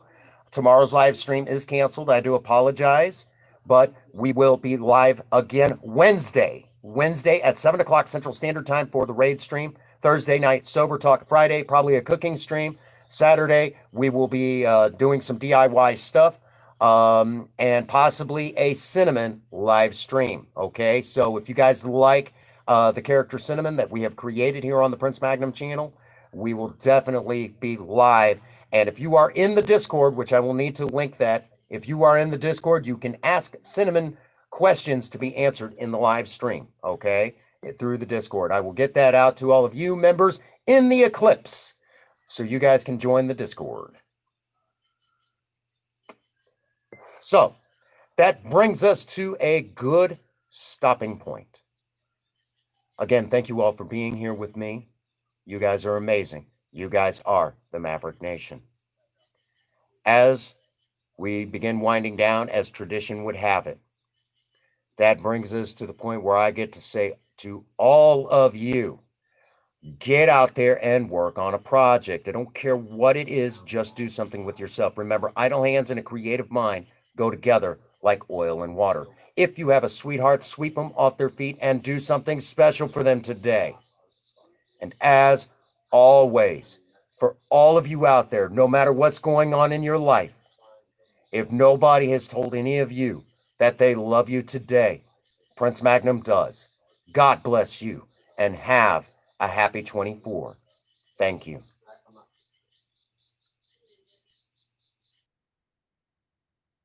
Tomorrow's live stream is canceled. I do apologize, but we will be live again Wednesday at 7 o'clock Central Standard Time for the raid stream. Thursday night, Sober Talk. Friday, probably a cooking stream. Saturday, we will be doing some DIY stuff and possibly a Cinnamon live stream. Okay, so if you guys like the character Cinnamon that we have created here on the Prince Magnum channel, we will definitely be live. And if you are in the Discord, which I will need to link that, if you are in the Discord, you can ask Cinnamon questions to be answered in the live stream, okay? Through the Discord. I will get that out to all of you members in the Eclipse so you guys can join the Discord. So, that brings us to a good stopping point. Again, thank you all for being here with me. You guys are amazing. You guys are the Maverick Nation. As we begin winding down, as tradition would have it, that brings us to the point where I get to say to all of you, get out there and work on a project. I don't care what it is, just do something with yourself. Remember, idle hands and a creative mind go together like oil and water. If you have a sweetheart, sweep them off their feet and do something special for them today. And as always, for all of you out there, no matter what's going on in your life, if nobody has told any of you that they love you today, Prince Magnum does. God bless you and have a happy 24. Thank you.